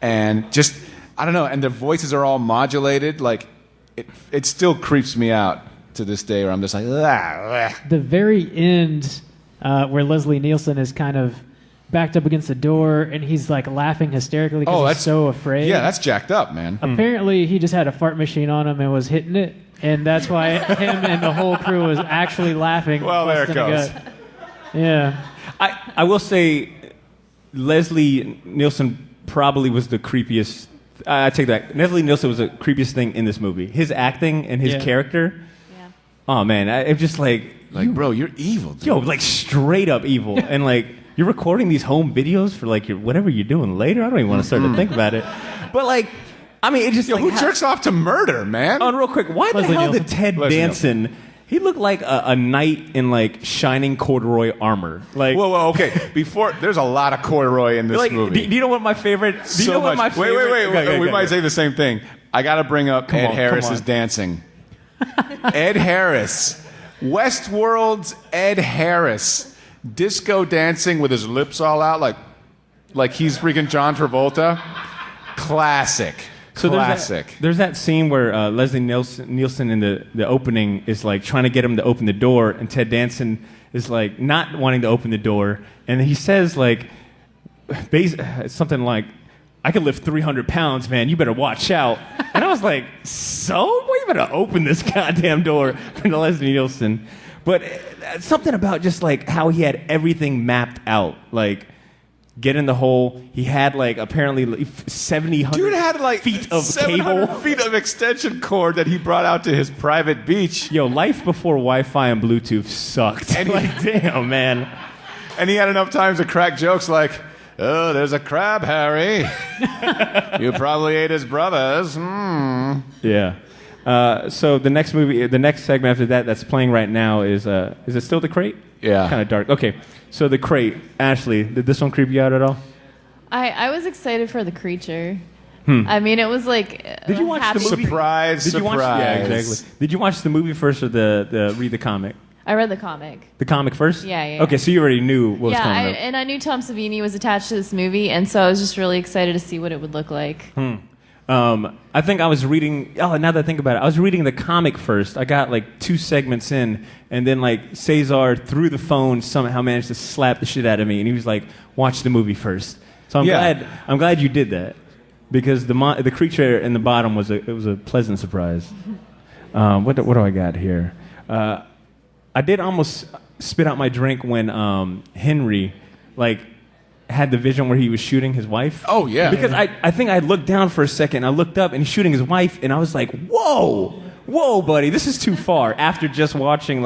and just, I don't know, and their voices are all modulated, like it still creeps me out to this day where I'm just like, The very end where Leslie Nielsen is kind of backed up against the door and he's like laughing hysterically because he's so afraid. Yeah, that's jacked up, man. Apparently he just had a fart machine on him and was hitting it. And that's why him and the whole crew was actually laughing. Well, there it goes. Yeah. I will say Leslie Nielsen probably was the creepiest. I take that. Leslie Nielsen was the creepiest thing in this movie. His acting and his character. Yeah. Oh, man. It's just like, bro, you're evil, dude. Yo, like straight up evil. And like, you're recording these home videos for like whatever you're doing later. I don't even want to start to think about it. But like, I mean, it just who jerks off to murder, man? Oh, real quick, why the hell did Ted Danson? He looked like a knight in like shining corduroy armor. Like, whoa, okay. Before there's a lot of corduroy in this movie. Do you know what my favorite? Do you know what my favorite? Wait. We might say the same thing. I got to bring up Ed Harris's dancing. Ed Harris, Westworld's Ed Harris, disco dancing with his lips all out, like he's freaking John Travolta. Classic. So classic. There's that scene where Leslie Nielsen in the opening is like trying to get him to open the door, and Ted Danson is like not wanting to open the door, and he says like something like, "I can lift 300 pounds, man. You better watch out." And I was like, "So? Well, you better open this goddamn door for Leslie Nielsen." But something about just like how he had everything mapped out, like. Get in the hole. He had like apparently 700 Dude had like feet of 700 cable, feet of extension cord that he brought out to his private beach. Yo, life before Wi-Fi and Bluetooth sucked. And like, damn, man. And he had enough time to crack jokes like, "Oh, there's a crab, Harry. You probably ate his brothers." Yeah. So the next segment after that's playing right now is it still The Crate? Yeah. Kind of dark. Okay. So The Crate. Ashley, did this one creep you out at all? I was excited for the creature. I mean, it was like did you watch the movie? Surprise! Yeah, exactly. Did you watch the movie first or read the comic? I read the comic. The comic first? Yeah. Okay, so you already knew what was coming up. And I knew Tom Savini was attached to this movie, and so I was just really excited to see what it would look like. I think I was reading. Oh, now that I think about it, I was reading the comic first. I got like 2 segments in, and then like Cesar through the phone somehow managed to slap the shit out of me, and he was like, "Watch the movie first." So I'm glad you did that, because the creature in the bottom was a pleasant surprise. What do I got here? I did almost spit out my drink when Henry had the vision where he was shooting his wife. Oh, yeah. Because I think I looked down for a second, I looked up, and he's shooting his wife, and I was like, whoa, buddy, this is too far, after just watching,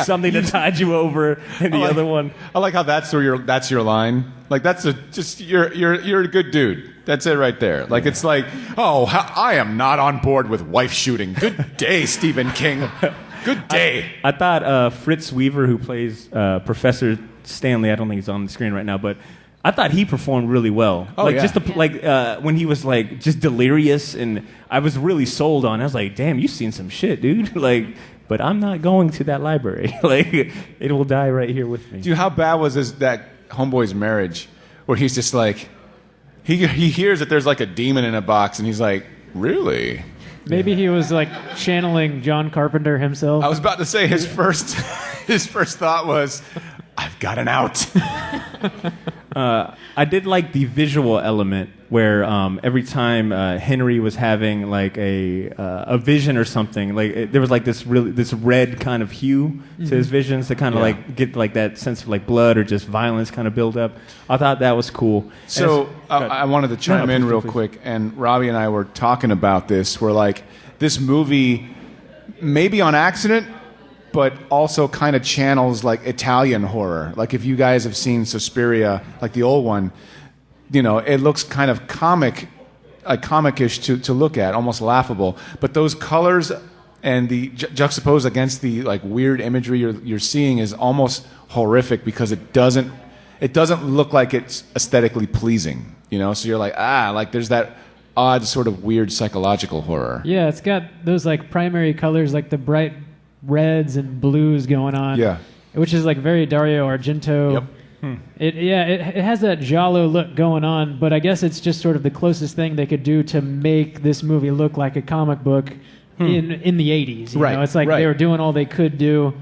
something that tied you over, and the other one. I like how that's your line. Like, that's you're a good dude. That's it right there. Like, it's like, I am not on board with wife shooting. Good day, Stephen King. Good day. I thought Fritz Weaver, who plays Professor Stanley, I don't think he's on the screen right now, but I thought he performed really well. When he was just delirious, and I was really sold on. I was like, "Damn, you've seen some shit, dude." But I'm not going to that library. It will die right here with me. Dude, how bad was that homeboy's marriage, where he's just like, he hears that there's like a demon in a box, and he's like, "Really?" Maybe he was channeling John Carpenter himself. I was about to say his first thought was, "I've got an out." I did like the visual element where every time Henry was having a vision or something, there was this red kind of hue to his visions to kind of get that sense of blood or just violence kind of build up. I thought that was cool. So I wanted to chime in real quick, and Robbie and I were talking about this. We're this movie, maybe on accident, but also kind of channels Italian horror. If you guys have seen Suspiria, the old one, it looks kind of comicish to look at, almost laughable. But those colors and the juxtaposed against the like weird imagery you're seeing is almost horrific because it doesn't look like it's aesthetically pleasing, you know. So you're like, like there's that odd sort of weird psychological horror. Yeah, it's got those like primary colors, like the bright reds and blues going on. Yeah, which is like very Dario Argento. Yep. It has that giallo look going on, but I guess it's just sort of the closest thing they could do to make this movie look like a comic book in the 80s. You know? It's like they were doing all they could do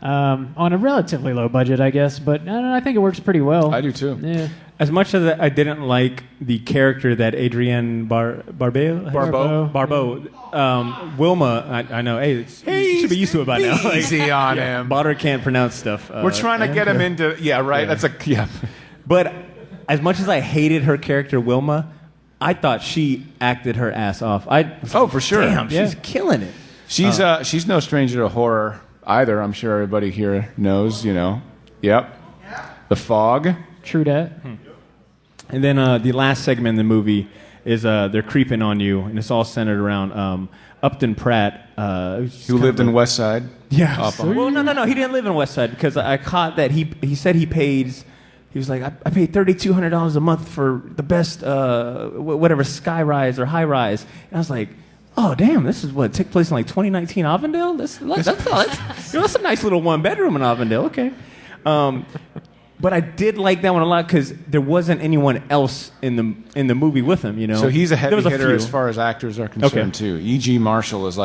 on a relatively low budget, I guess, but I don't know, I think it works pretty well. I do too. Yeah. As much as I didn't like the character that Adrienne Barbeau, Wilma, I know, hey, you should be used to it by now. Like, easy on him. Botter can't pronounce stuff. We're trying to get him into, that's But as much as I hated her character, Wilma, I thought she acted her ass off. For sure. Damn, she's killing it. She's no stranger to horror either. I'm sure everybody here knows, you know. Yep. The Fog. True that. And then the last segment in the movie is they're creeping on you, and it's all centered around Upton Pratt, who lived in West Side. Yeah. Well, no, he didn't live in West Side because I caught that he said he pays. He was like, I paid $3,200 a month for the best whatever sky rise or high rise, and I was like, oh damn, this is what took place in like 2019 Avondale. That's a nice little 1-bedroom in Avondale. Okay. But I did like that one a lot because there wasn't anyone else in the movie with him, you know. So he's a heavy hitter as far as actors are concerned too. E.G. Marshall was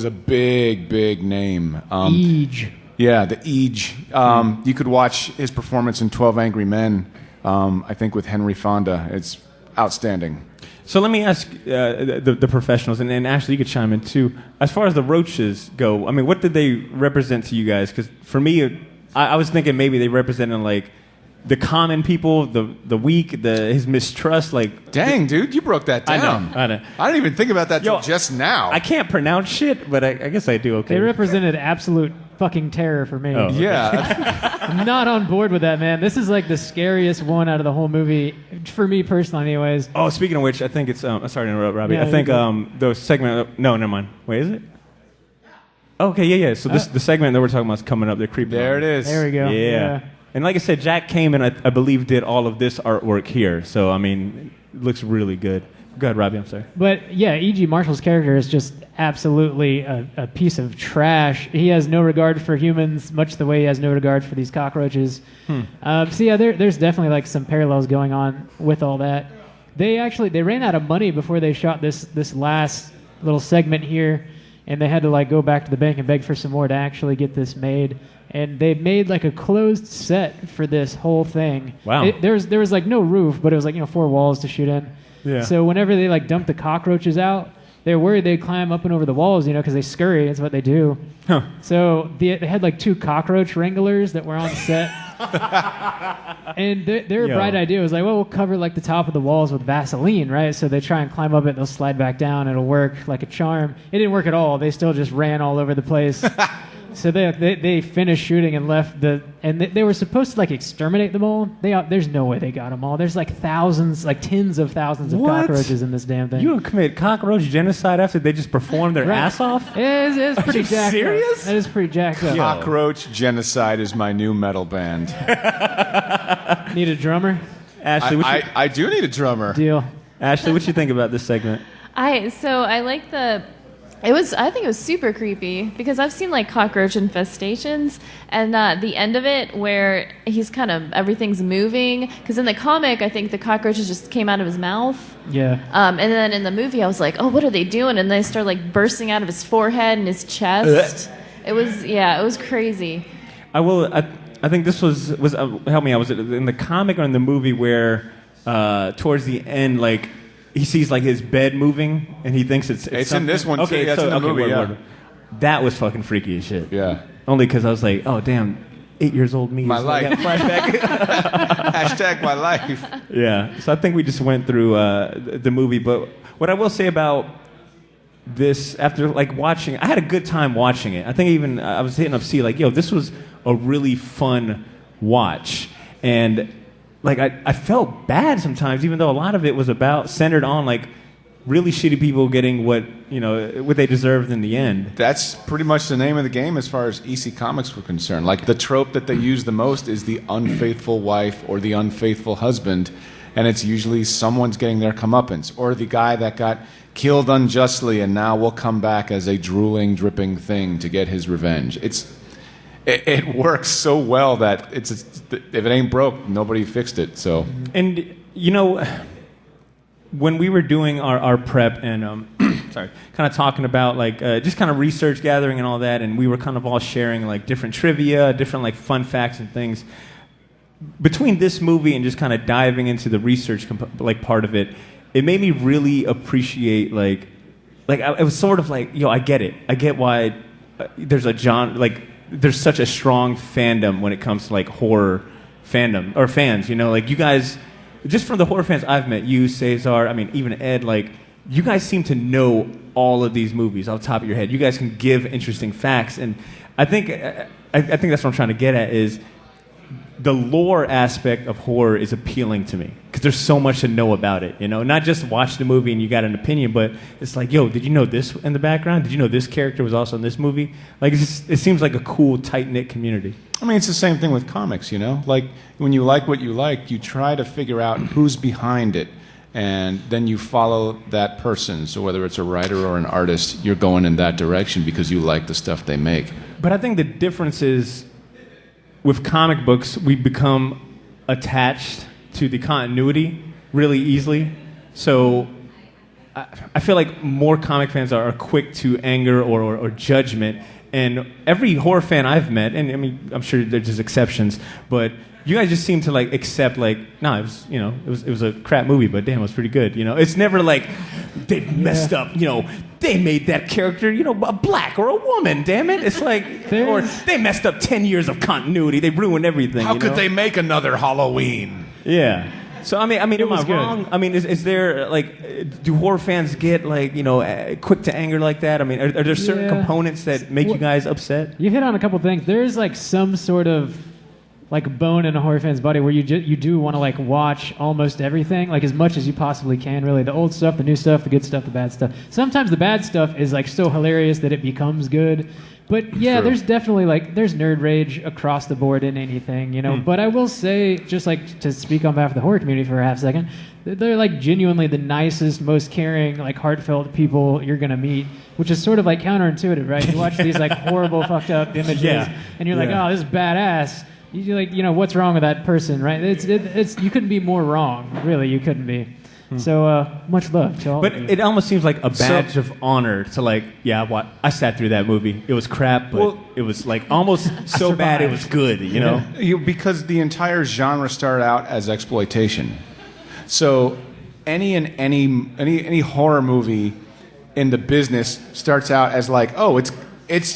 a big name. Eege. Yeah, the Eege. You could watch his performance in 12 Angry Men. I think with Henry Fonda, it's outstanding. So let me ask the professionals, and Ashley, you could chime in too. As far as the roaches go, I mean, what did they represent to you guys? Because for me, I was thinking maybe they represented like the common people, the weak, his mistrust. Like, dang, dude, you broke that down. I know. I didn't even think about that till just now. I can't pronounce shit, but I guess I do. Okay. They represented absolute fucking terror for me. Oh, okay. Yeah. I'm not on board with that, man. This is like the scariest one out of the whole movie for me personally, anyways. Oh, speaking of which, I think it's. Sorry to interrupt, Robbie. Yeah, I think the segment. No, never mind. Wait, is it? Okay, yeah. So the segment that we're talking about is coming up. They're creeping. There it is. There we go. Yeah. And like I said, Jack came and I believe did all of this artwork here. So I mean, it looks really good. Go ahead, Robbie. I'm sorry. But yeah, E.G. Marshall's character is just absolutely a piece of trash. He has no regard for humans, much the way he has no regard for these cockroaches. So yeah, there's definitely like some parallels going on with all that. They ran out of money before they shot this last little segment here, and they had to like go back to the bank and beg for some more to actually get this made. And they made like a closed set for this whole thing. Wow. There was like no roof, but it was like 4 walls to shoot in. Yeah. So whenever they like dumped the cockroaches out, they were worried they'd climb up and over the walls, because they scurry. That's what they do. Huh. So they had like 2 cockroach wranglers that were on set. And their bright idea was like, well, we'll cover like the top of the walls with Vaseline, right? So they try and climb up it, they'll slide back down, it'll work like a charm. It didn't work at all. They still just ran all over the place. So they finished shooting and left they were supposed to like exterminate them all. There's no way they got them all. There's like thousands, like tens of thousands of cockroaches in this damn thing. You would commit cockroach genocide after they just performed their ass off? It's pretty jacked serious? up. That is pretty jacked up. Cockroach Genocide is my new metal band. Need a drummer? Ashley, I do need a drummer. Deal. Ashley, what you think about this segment? I like I think it was super creepy because I've seen like cockroach infestations, and the end of it where he's everything's moving, because in the comic I think the cockroaches just came out of his mouth. Yeah. And then in the movie I was like, oh, what are they doing? And they start like bursting out of his forehead and his chest. It was crazy. I think this was help me out. Was it in the comic or in the movie where towards the end, like, he sees like his bed moving and he thinks it's in this one too. Okay, that's in the movie. Word. That was fucking freaky as shit. Yeah. Only because I was like, oh damn, 8 years old me. My life. Flashback. Hashtag my life. Yeah. So I think we just went through the movie, but what I will say about this, after like watching, I had a good time watching it. I think even I was hitting up C like, yo, this was a really fun watch, and like I felt bad sometimes, even though a lot of it was centered on like really shitty people getting what they deserved in the end. That's pretty much the name of the game as far as EC Comics were concerned. Like, the trope that they use the most is the unfaithful wife or the unfaithful husband, and it's usually someone's getting their comeuppance, or the guy that got killed unjustly and now will come back as a drooling, dripping thing to get his revenge. It works so well that if it ain't broke, nobody fixed it. So, and when we were doing our prep and kind of talking about just kind of research gathering and all that, and we were kind of all sharing like different trivia, different like fun facts and things. Between this movie and just kind of diving into the research part of it, it made me really appreciate it was sort of like, I get it. I get why there's a genre, there's such a strong fandom when it comes to like horror fandom or fans. You guys, just from the horror fans I've met, you, Cesar, I mean even Ed, you guys seem to know all of these movies off the top of your head. You guys can give interesting facts, and I think that's what I'm trying to get at is the lore aspect of horror is appealing to me because there's so much to know about it. Not just watch the movie and you got an opinion, but it's like, did you know this in the background? Did you know this character was also in this movie? It seems like a cool, tight-knit community. I mean, it's the same thing with comics, Like, when you like what you like, you try to figure out who's behind it, and then you follow that person. So whether it's a writer or an artist, you're going in that direction because you like the stuff they make. But I think the difference is, with comic books, we become attached to the continuity really easily. So I feel like more comic fans are quick to anger or judgment. And every horror fan I've met, and I mean, I'm sure there's just exceptions, but you guys just seem to accept it was a crap movie, but damn, it was pretty good. It's never like they messed up. They made that character a black or a woman. Damn it, it's like or they messed up 10 years of continuity. They ruined everything. How could they make another Halloween? Yeah. So I mean, am I wrong? I mean, is there do horror fans get quick to anger like that? I mean, are there certain components that make you guys upset? You hit on a couple things. There's some sort of bone in a horror fan's body where you do want to watch almost everything, as much as you possibly can, really. The old stuff, the new stuff, the good stuff, the bad stuff. Sometimes the bad stuff is so hilarious that it becomes good. But yeah, True. There's definitely there's nerd rage across the board in anything, But I will say, just to speak on behalf of the horror community for a half second, they're genuinely the nicest, most caring, heartfelt people you're gonna meet, which is sort of counterintuitive, right? You watch these horrible, fucked up images, and you're oh, this is badass. You what's wrong with that person, right? It's you couldn't be more wrong, really. You couldn't be. So much love to all But of you. it almost seems like a badge of honor to I sat through that movie. It was crap, but it was almost so bad it was good, Because the entire genre started out as exploitation. So any horror movie in the business starts out as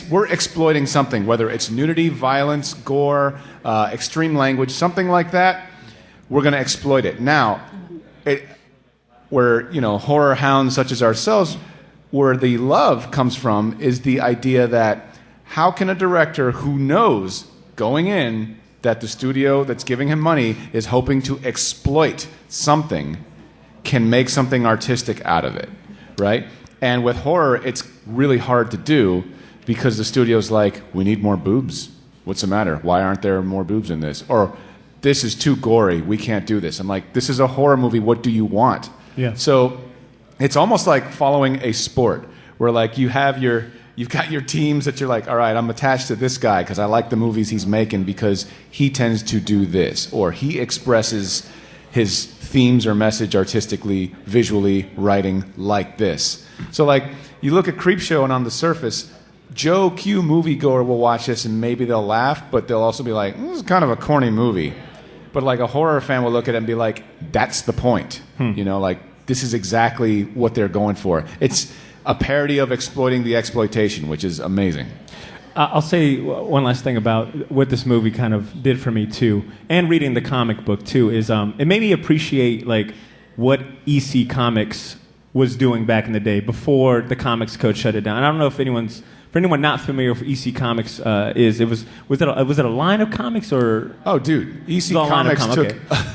we're exploiting something, whether it's nudity, violence, gore, extreme language, something like that. We're going to exploit it. Now, where horror hounds such as ourselves, where the love comes from is the idea that how can a director who knows going in that the studio that's giving him money is hoping to exploit something can make something artistic out of it, right? And with horror, it's really hard to do because the studio's we need more boobs. What's the matter? Why aren't there more boobs in this? Or this is too gory. We can't do this. I'm this is a horror movie. What do you want? Yeah. So it's almost like following a sport where you've got your teams that you're all right, I'm attached to this guy because I like the movies he's making because he tends to do this, or he expresses his themes or message artistically, visually, writing like this. So you look at Creepshow and on the surface, Joe Q moviegoer will watch this and maybe they'll laugh, but they'll also be this is kind of a corny movie. But a horror fan will look at it and be that's the point. This is exactly what they're going for. It's a parody of exploiting the exploitation, which is amazing. I'll say one last thing about what this movie kind of did for me too, and reading the comic book too, is it made me appreciate what EC Comics was doing back in the day before the Comics Code shut it down. And I don't know if anyone's for anyone not familiar with EC Comics, was it a line of comics or? Oh, dude, EC Comics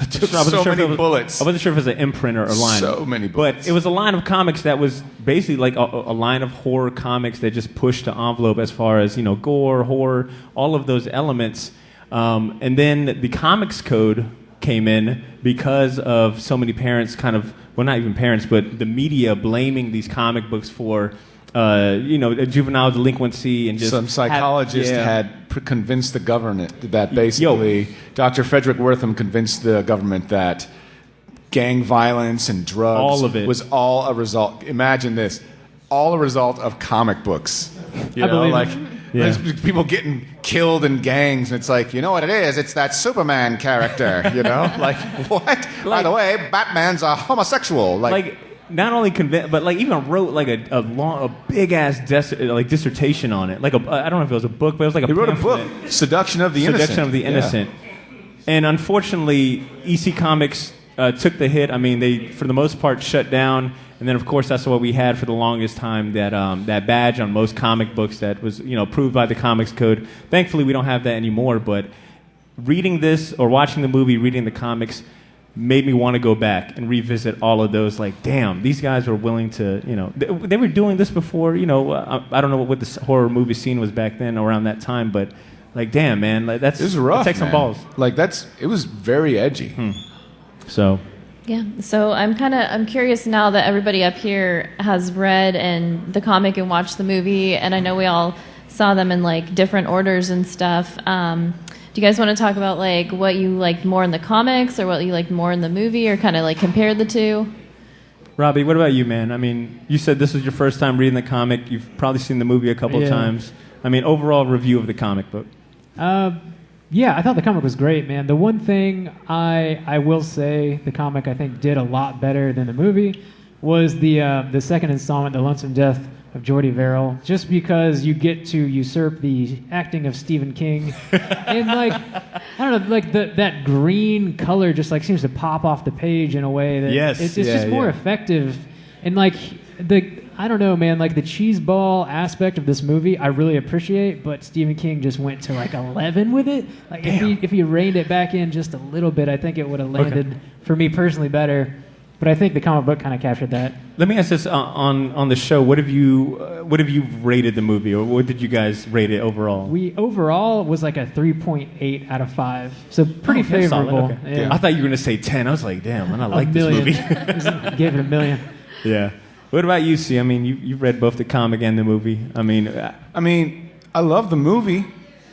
took so many bullets. I wasn't sure if it was an imprint or a line. So many bullets. But it was a line of comics that was basically like a line of horror comics that just pushed the envelope as far as gore, horror, all of those elements. And then the Comics Code came in because of so many parents not even parents, but the media blaming these comic books for, juvenile delinquency and just... Some psychologist had convinced the government that basically Dr. Frederick Wortham convinced the government that gang violence and drugs all of it was all a result... Imagine this. All a result of comic books. I believe it. Yeah. There's people getting killed in gangs, and it's like, you know what it is? It's that Superman character, Like, what? By the way, Batman's a homosexual. Not only convinced, but even wrote a big ass dissertation on it. I don't know if it was a book, but it was like a pamphlet. He wrote a book, Seduction of the Innocent. And unfortunately, EC Comics took the hit. I mean, they for the most part shut down. And then, of course, that's what we had for the longest time, that badge on most comic books that was, approved by the Comics Code. Thankfully, we don't have that anymore, but reading this or watching the movie, reading the comics, made me want to go back and revisit all of those. Like, damn, these guys were willing to, they were doing this before, I don't know what the horror movie scene was back then around that time, but, damn, man, that's... It was rough, that takes some balls. It was very edgy. So... Yeah, so I'm curious now that everybody up here has read and the comic and watched the movie, and I know we all saw them in different orders and stuff. Do you guys want to talk about what you liked more in the comics or what you liked more in the movie, or kind of compare the two? Robbie, what about you, man? I mean, you said this was your first time reading the comic. You've probably seen the movie a couple of times. I mean, overall review of the comic book. Yeah, I thought the comic was great, man. The one thing I will say the comic I think did a lot better than the movie was the second installment, The Lonesome Death of Jordy Verrill, just because you get to usurp the acting of Stephen King, and I don't know, that green color just seems to pop off the page in a way that it's just more effective, and I don't know, man, the cheese ball aspect of this movie I really appreciate, but Stephen King just went to 11 with it. If he reined it back in just a little bit, I think it would have landed for me personally better. But I think the comic book kind of captured that. Let me ask this on the show. What have you rated the movie, or what did you guys rate it overall? We overall was a 3.8 out of 5, so pretty favorable. Okay. Yeah. I thought you were going to say 10. I was like, damn, I like this movie. Gave it 1 million. Yeah. What about you, C? I mean, you've read both the comic and the movie. I mean, I love the movie.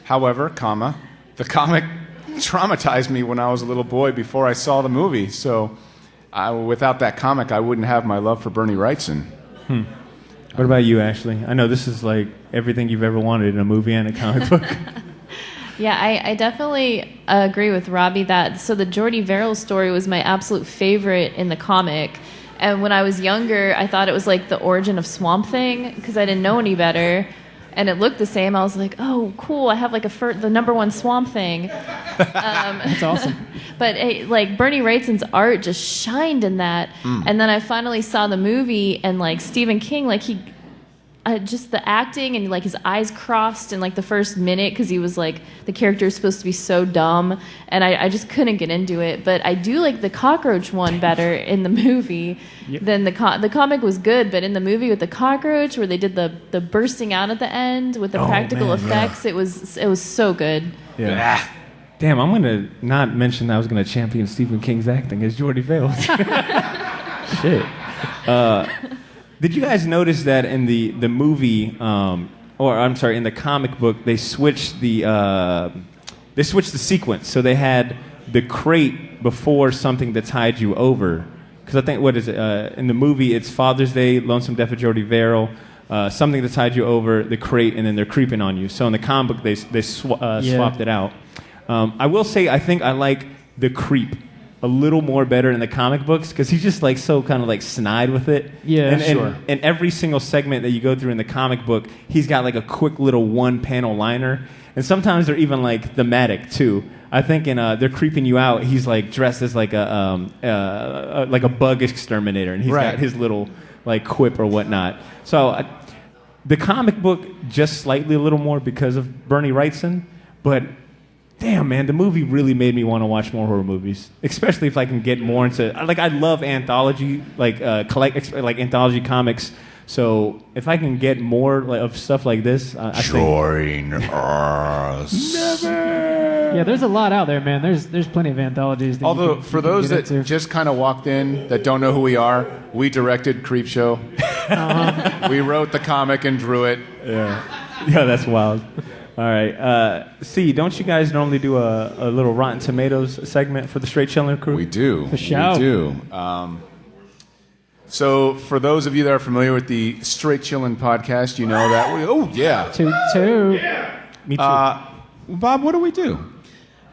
However, the comic traumatized me when I was a little boy before I saw the movie. So, without that comic, I wouldn't have my love for Bernie Wrightson. What about you, Ashley? I know this is everything you've ever wanted in a movie and a comic book. Yeah, I definitely agree with Robbie so the Jordy Verrill story was my absolute favorite in the comic. And when I was younger, I thought it was the origin of Swamp Thing because I didn't know any better. And it looked the same. I was like, oh, cool. I have the #1 Swamp Thing. That's awesome. But Bernie Wrightson's art just shined in that. And then I finally saw the movie, and Stephen King, just the acting and his eyes crossed in the first minute because he was the character is supposed to be so dumb, and I just couldn't get into it. But I do like the cockroach one better in the movie than the comic was good, but in the movie with the cockroach where they did the bursting out at the end with the practical effects, it was so good. Yeah. Damn, I'm gonna not mention that I was gonna champion Stephen King's acting as Jordy Verrill. Shit. Did you guys notice that in the movie, in the comic book, they switched the sequence. So they had the crate before something that tied you over. Because I think, what is it? In the movie, it's Father's Day, Lonesome Death of Jordy Verrill, something that tied you over, the crate, and then they're creeping on you. So in the comic book, they swapped it out. I will say, I think I like the creep a little more better in the comic books because he's just so kind of snide with it. Yeah, sure. And every single segment that you go through in the comic book, he's got a quick little one-panel liner, and sometimes they're even thematic too. I think in They're Creeping You Out, he's dressed as a bug exterminator, and he's got his little quip or whatnot. So the comic book just slightly a little more because of Bernie Wrightson, but damn, man, the movie really made me want to watch more horror movies, especially if I can get more into, like, I love anthology, like anthology comics. So if I can get more of stuff like this, I think. Join us. Yeah, there's a lot out there, man. There's plenty of anthologies. Although, for those that just kind of walked in, that don't know who we are, we directed Creepshow. We wrote the comic and drew it. Yeah, that's wild. All right. See, don't you guys normally do a little Rotten Tomatoes segment for the Straight Chillin' crew? We do. For sure. We do. So, for those of you that are familiar with the Straight Chillin' podcast, you know that we... Oh, yeah. Two. Me too. Bob, what do we do?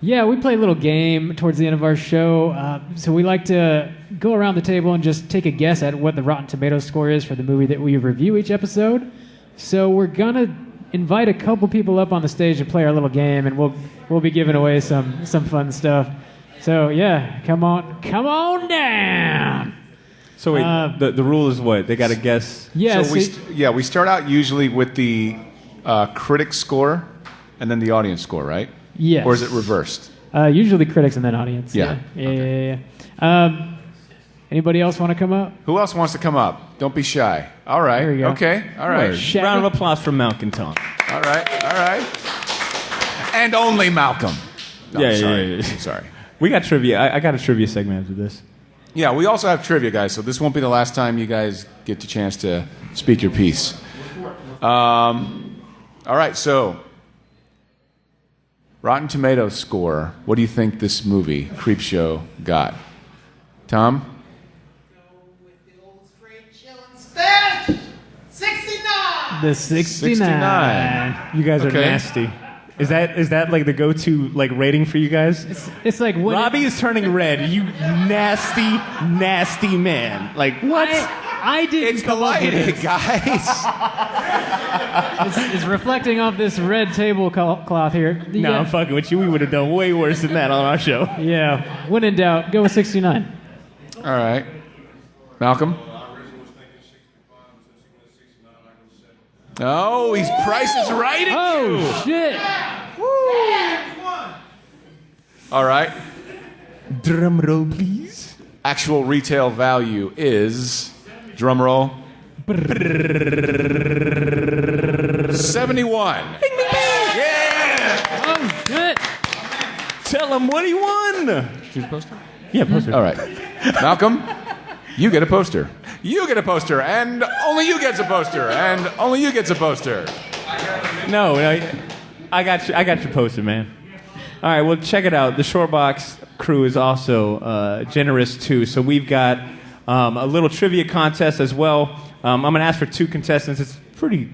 Yeah, we play a little game towards the end of our show. So we like to go around the table and just take a guess at what the Rotten Tomatoes score is for the movie that we review each episode. So we're going to invite a couple people up on the stage to play our little game, and we'll be giving away some fun stuff. So, yeah, come on down. So wait, the rule is what? They got to guess? Yeah, So we start out usually with the critic score and then the audience score, right? Yes. Or is it reversed? Usually critics and then audience. Yeah. Yeah. Anybody else want to come up? Who else wants to come up? Don't be shy. All right. There we go. Okay. All right. Shaggy? Round of applause for Malcolm Tom. All right. And only Malcolm. No, Yeah, I'm sorry. yeah. I'm sorry. We got trivia. I got a trivia segment after this. Yeah, we also have trivia, guys, so this won't be the last time you guys get the chance to speak your piece. All right, so Rotten Tomatoes score. What do you think this movie, Creepshow, got? Tom? Go with the old straight chillin' stash. 69. The 69. 69. You guys are Okay. nasty. Is that like the go-to like rating for you guys? It's like when Robbie is turning red. You nasty man. Like what? I didn't It's the come up with lighting, it. guys. It's reflecting off this red tablecloth here. No, Yeah. I'm fucking with you. We would have done way worse than that on our show. Yeah. When in doubt, go with 69. All right. Malcolm? Oh, he's Price is Right. Oh, shit. All right. Drum roll, please. Actual retail value is, drum roll, 71. Yeah! Oh, shit. Tell him what he won. Choose poster? Yeah, poster. All right. Malcolm, you get a poster. You get a poster, and only you gets a poster, and only you gets a poster. No, I got you. I got your poster, man. All right, well, check it out. The Shortbox crew is also generous too. So we've got a little trivia contest as well. I'm going to ask for 2 contestants. It's pretty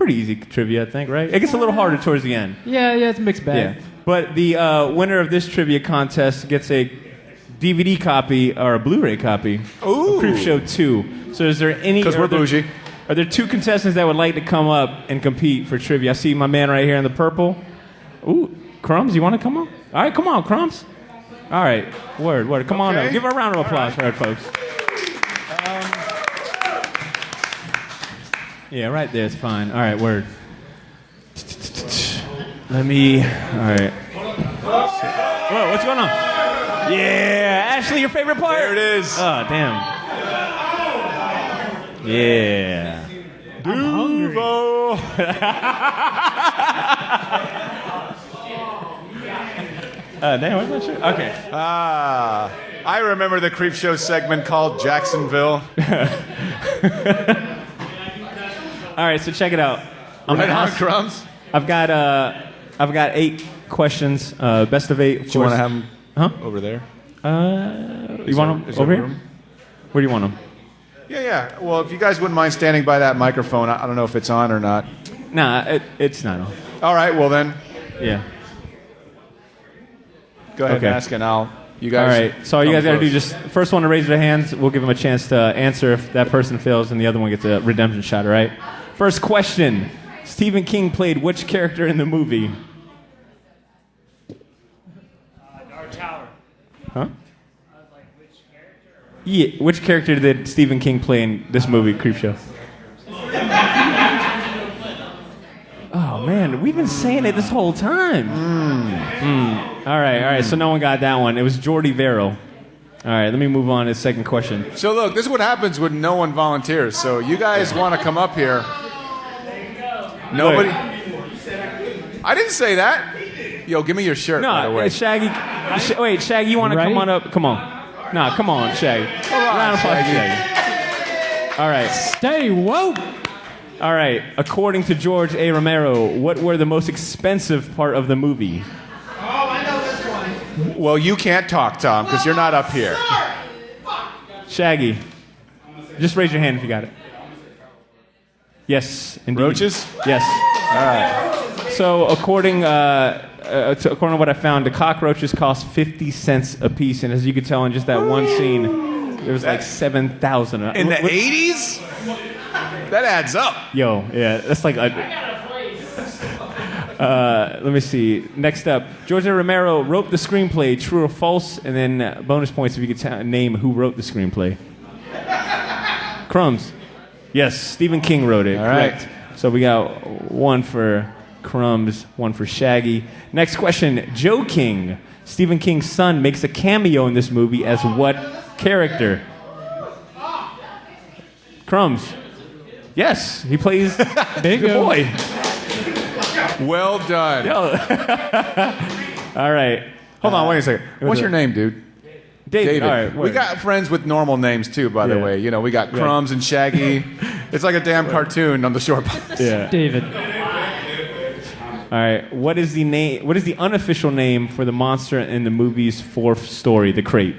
easy trivia, I think, right? It gets a little harder towards the end. Yeah, it's a mixed bag. Yeah. But the winner of this trivia contest gets a DVD copy or a Blu-ray copy Ooh. of Creepshow 2. So is there any... Because we're bougie. Are there 2 contestants that would like to come up and compete for trivia? I see my man right here in the purple. Ooh, Crumbs, you want to come up? All right, come on, Crumbs. All right, word. Come on Okay. up. Give her a round of applause for that, folks. Yeah, right there. It's fine. All right, word. Let me... All right. Whoa, what's going on? Yeah, Ashley, your favorite part? There it is. Oh, damn. Yeah. Duvo. Damn, what's that shit? Okay. I remember the Creepshow segment called Jacksonville. All right, so check it out. I'm Right gonna on, ask- Crumbs. I've got 8 questions. Best of 8. Do you want to have them Huh? over there? You want Is them there over here? room? Where do you want them? Yeah. Well, if you guys wouldn't mind standing by that microphone, I don't know if it's on or not. Nah, it's not on. All right, well then, Yeah. go ahead Okay. and ask, and you All guys. right. So all you come guys got to do close. just first one to raise their hands. We'll give them a chance to answer. If that person fails, and the other one gets a redemption shot. All right. First question: Stephen King played which character in the movie? Dark Tower. Huh? Yeah. Which character did Stephen King play in this movie, Creepshow? Oh, man, we've been saying it this whole time. All right, so no one got that one. It was Jordy Verrill. All right, let me move on to the second question. So look, this is what happens when no one volunteers. So you guys want to come up here. Nobody. I didn't say that. Yo, give me your shirt, by the way. Shaggy. Wait, Shaggy, you want to come on up? Come on. Nah, come on, Shaggy. Round of applause, Shaggy. All right. Stay woke. All right. According to George A. Romero, what were the most expensive part of the movie? Oh, I know this one. Well, you can't talk, Tom, because you're not up here. Shaggy, just raise your hand if you got it. Yes, indeed. Roaches? Yes. All right. So according to what I found, the cockroaches cost 50 cents a piece, and as you could tell in just that one scene, there was like 7,000. In the 80s? That adds up. Yo, yeah, that's like let me see. Next up, George A. Romero wrote the screenplay, true or false, and then bonus points if you could name who wrote the screenplay. Crumbs. Yes, Stephen King wrote it. All correct. right. So we got one for Crumbs, one for Shaggy. Next question, Joe King, Stephen King's son, makes a cameo in this movie as what character? Crumbs. Yes, he plays the boy. Well done. All right. Hold on, wait a second. What's your name, dude? David. All right, we got friends with normal names too, by the way. You know, we got Crumbs and Shaggy. It's like a damn cartoon on the short bus. Yeah. David. All right. What is the name? What is the unofficial name for the monster in the movie's fourth story, the crate?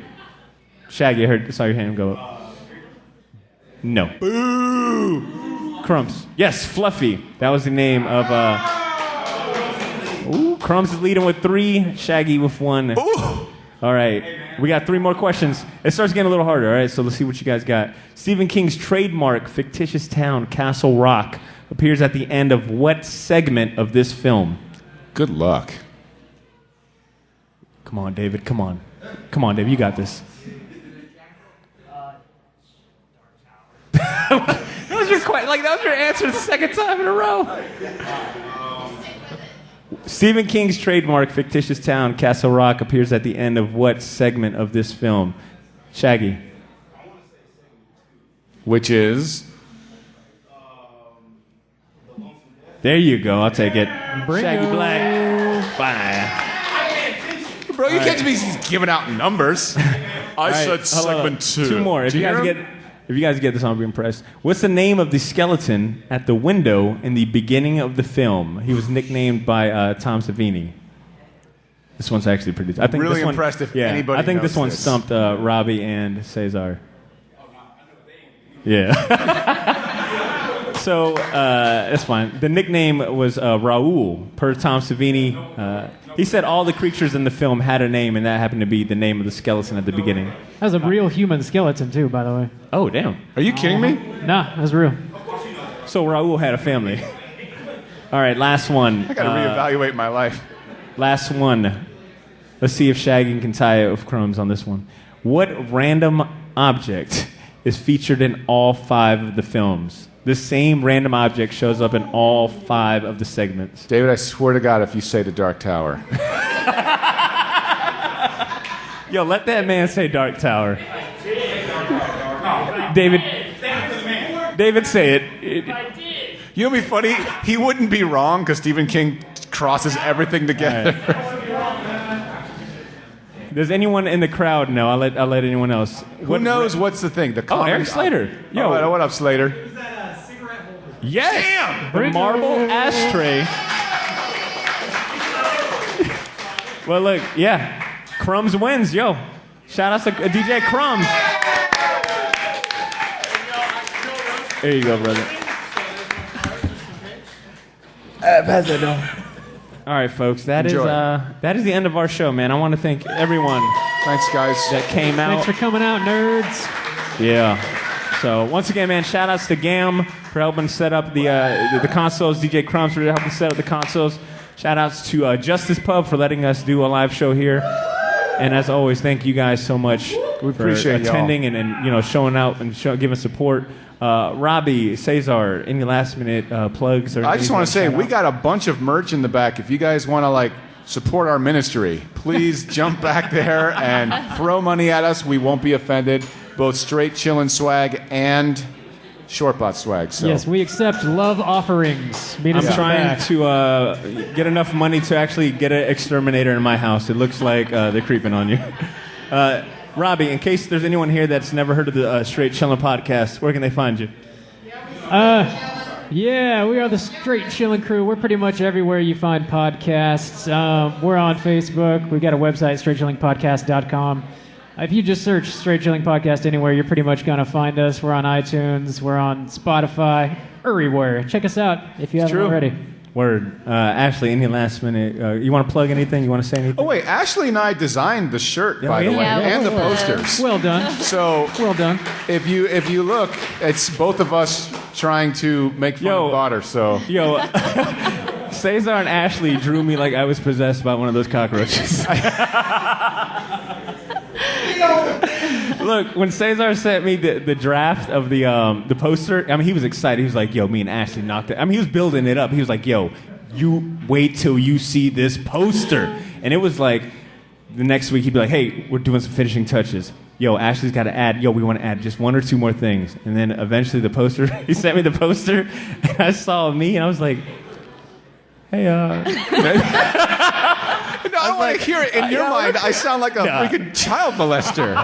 Shaggy, I saw your hand go up. No. Boo! Crumbs. Yes, Fluffy. That was the name of. Ooh, Crumbs is leading with 3. Shaggy with 1. Ooh. All right. We got 3 more questions. It starts getting a little harder, all right? So let's see what you guys got. Stephen King's trademark fictitious town, Castle Rock, appears at the end of what segment of this film? Good luck. Come on, David. Come on. Come on, David. You got this. That was your answer the second time in a row. Stephen King's trademark fictitious town, Castle Rock, appears at the end of what segment of this film? Shaggy. Which is? There you go. I'll take it. Shaggy Bringo. Black. Fine. Bro, you can't be giving out numbers. I said segment 2. 2 more. If you guys get this, I'll be impressed. What's the name of the skeleton at the window in the beginning of the film? He was nicknamed by Tom Savini. This one's actually pretty. I think really this one, impressed if yeah, anybody I think knows this one this. stumped Robbie and Cesar. Yeah. So that's fine. The nickname was Raoul, per Tom Savini. He said all the creatures in the film had a name, and that happened to be the name of the skeleton at the beginning. That was a real human skeleton, too, by the way. Oh, damn. Are you kidding me? Nah, that was real. So Raoul had a family. All right, last one. I gotta reevaluate my life. Last one. Let's see if Shaggy can tie it with Crumbs on this one. What random object is featured in all 5 of the films? This same random object shows up in all 5 of the segments. David, I swear to God, if you say the Dark Tower. Yo, let that man say Dark Tower. David, say it. You know what'd be funny? He wouldn't be wrong because Stephen King crosses everything together. Does anyone in the crowd know? I'll let anyone else. Who knows what's the thing? The comic. Eric Slater. Yo, what up, Slater? yes, Damn! the marble ashtray. Well, look, yeah, Crumbs wins. Yo, shout out to DJ Crumbs. There you go, brother. Pass that down. All right, folks, that is the end of our show, man. I want to thank everyone. Thanks, guys. That came out. Thanks for coming out, nerds. Yeah. So once again, man, shout outs to Gam for helping set up the consoles. DJ Crumbs for helping set up the consoles. Shout outs to Justice Pub for letting us do a live show here. And as always, thank you guys so much We appreciate y'all. attending and showing out and giving support. Robbie, Cesar, any last minute plugs? Or I just want to say we got a bunch of merch in the back. If you guys want to support our ministry, please jump back there and throw money at us. We won't be offended. Both straight chillin' swag and shortbot swag. So. Yes, we accept love offerings. I'm trying to get enough money to actually get an exterminator in my house. It looks like they're creeping on you. Robbie, in case there's anyone here that's never heard of the Straight Chillin' podcast, where can they find you? Yeah, we are the Straight Chillin' Crew. We're pretty much everywhere you find podcasts. We're on Facebook. We've got a website, straightchillingpodcast.com. If you just search Straight Chilling Podcast anywhere, you're pretty much going to find us. We're on iTunes. We're on Spotify. Everywhere. Check us out if you haven't already. Word. Ashley, any last minute? You want to plug anything? You want to say anything? Oh, wait. Ashley and I designed the shirt, by the way, and the posters. Well done. So, well done. If you look, it's both of us trying to make fun of Potter. So, Cesar and Ashley drew me like I was possessed by one of those cockroaches. Look, when Cesar sent me the draft of the poster, I mean, he was excited. He was like, "Yo, me and Ashley knocked it." I mean, he was building it up. He was like, "Yo, you wait till you see this poster." And it was like the next week he'd be like, "Hey, we're doing some finishing touches. Yo, Ashley's got to add. Yo, we want to add just one or two more things." And then eventually the poster, he sent me the poster, and I saw me, and I was like, "Hey, No, I don't want to hear it. In your mind, I sound like a freaking child molester.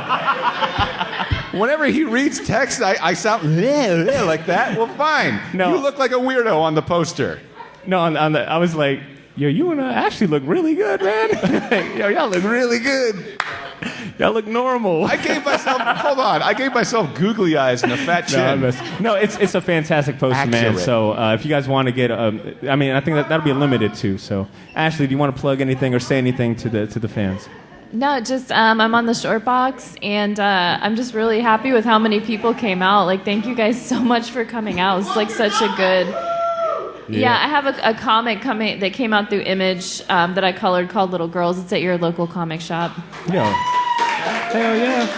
Whenever he reads text, I sound like that. Well, fine. No. You look like a weirdo on the poster. No, I was like, yo, you and Ashley look really good, man. Yo, y'all look really good. Y'all look normal. I gave myself googly eyes and a fat chin. No, it's a fantastic poster, man. So if you guys want to get, I think that'll be limited too. So Ashley, do you want to plug anything or say anything to the fans? No, just I'm on the short box, and I'm just really happy with how many people came out. Thank you guys so much for coming out. It's such a good. Yeah, I have a comic that came out through Image that I colored called Little Girls. It's at your local comic shop. Yo. Hell yeah.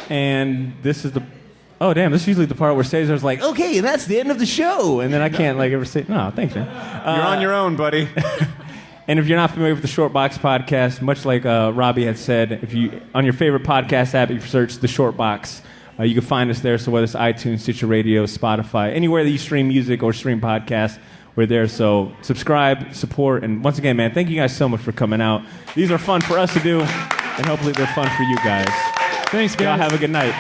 And this is this is usually the part where Cesar's like, okay, that's the end of the show. And then I can't ever say, no, thanks, man. You're on your own, buddy. And if you're not familiar with the Short Box podcast, much like Robbie had said, if you on your favorite podcast app, if you search the Short Box, you can find us there. So whether it's iTunes, Stitcher Radio, Spotify, anywhere that you stream music or stream podcasts, we're there. So subscribe, support, and once again, man, thank you guys so much for coming out. These are fun for us to do, and hopefully they're fun for you guys. Thanks, guys. Y'all have a good night.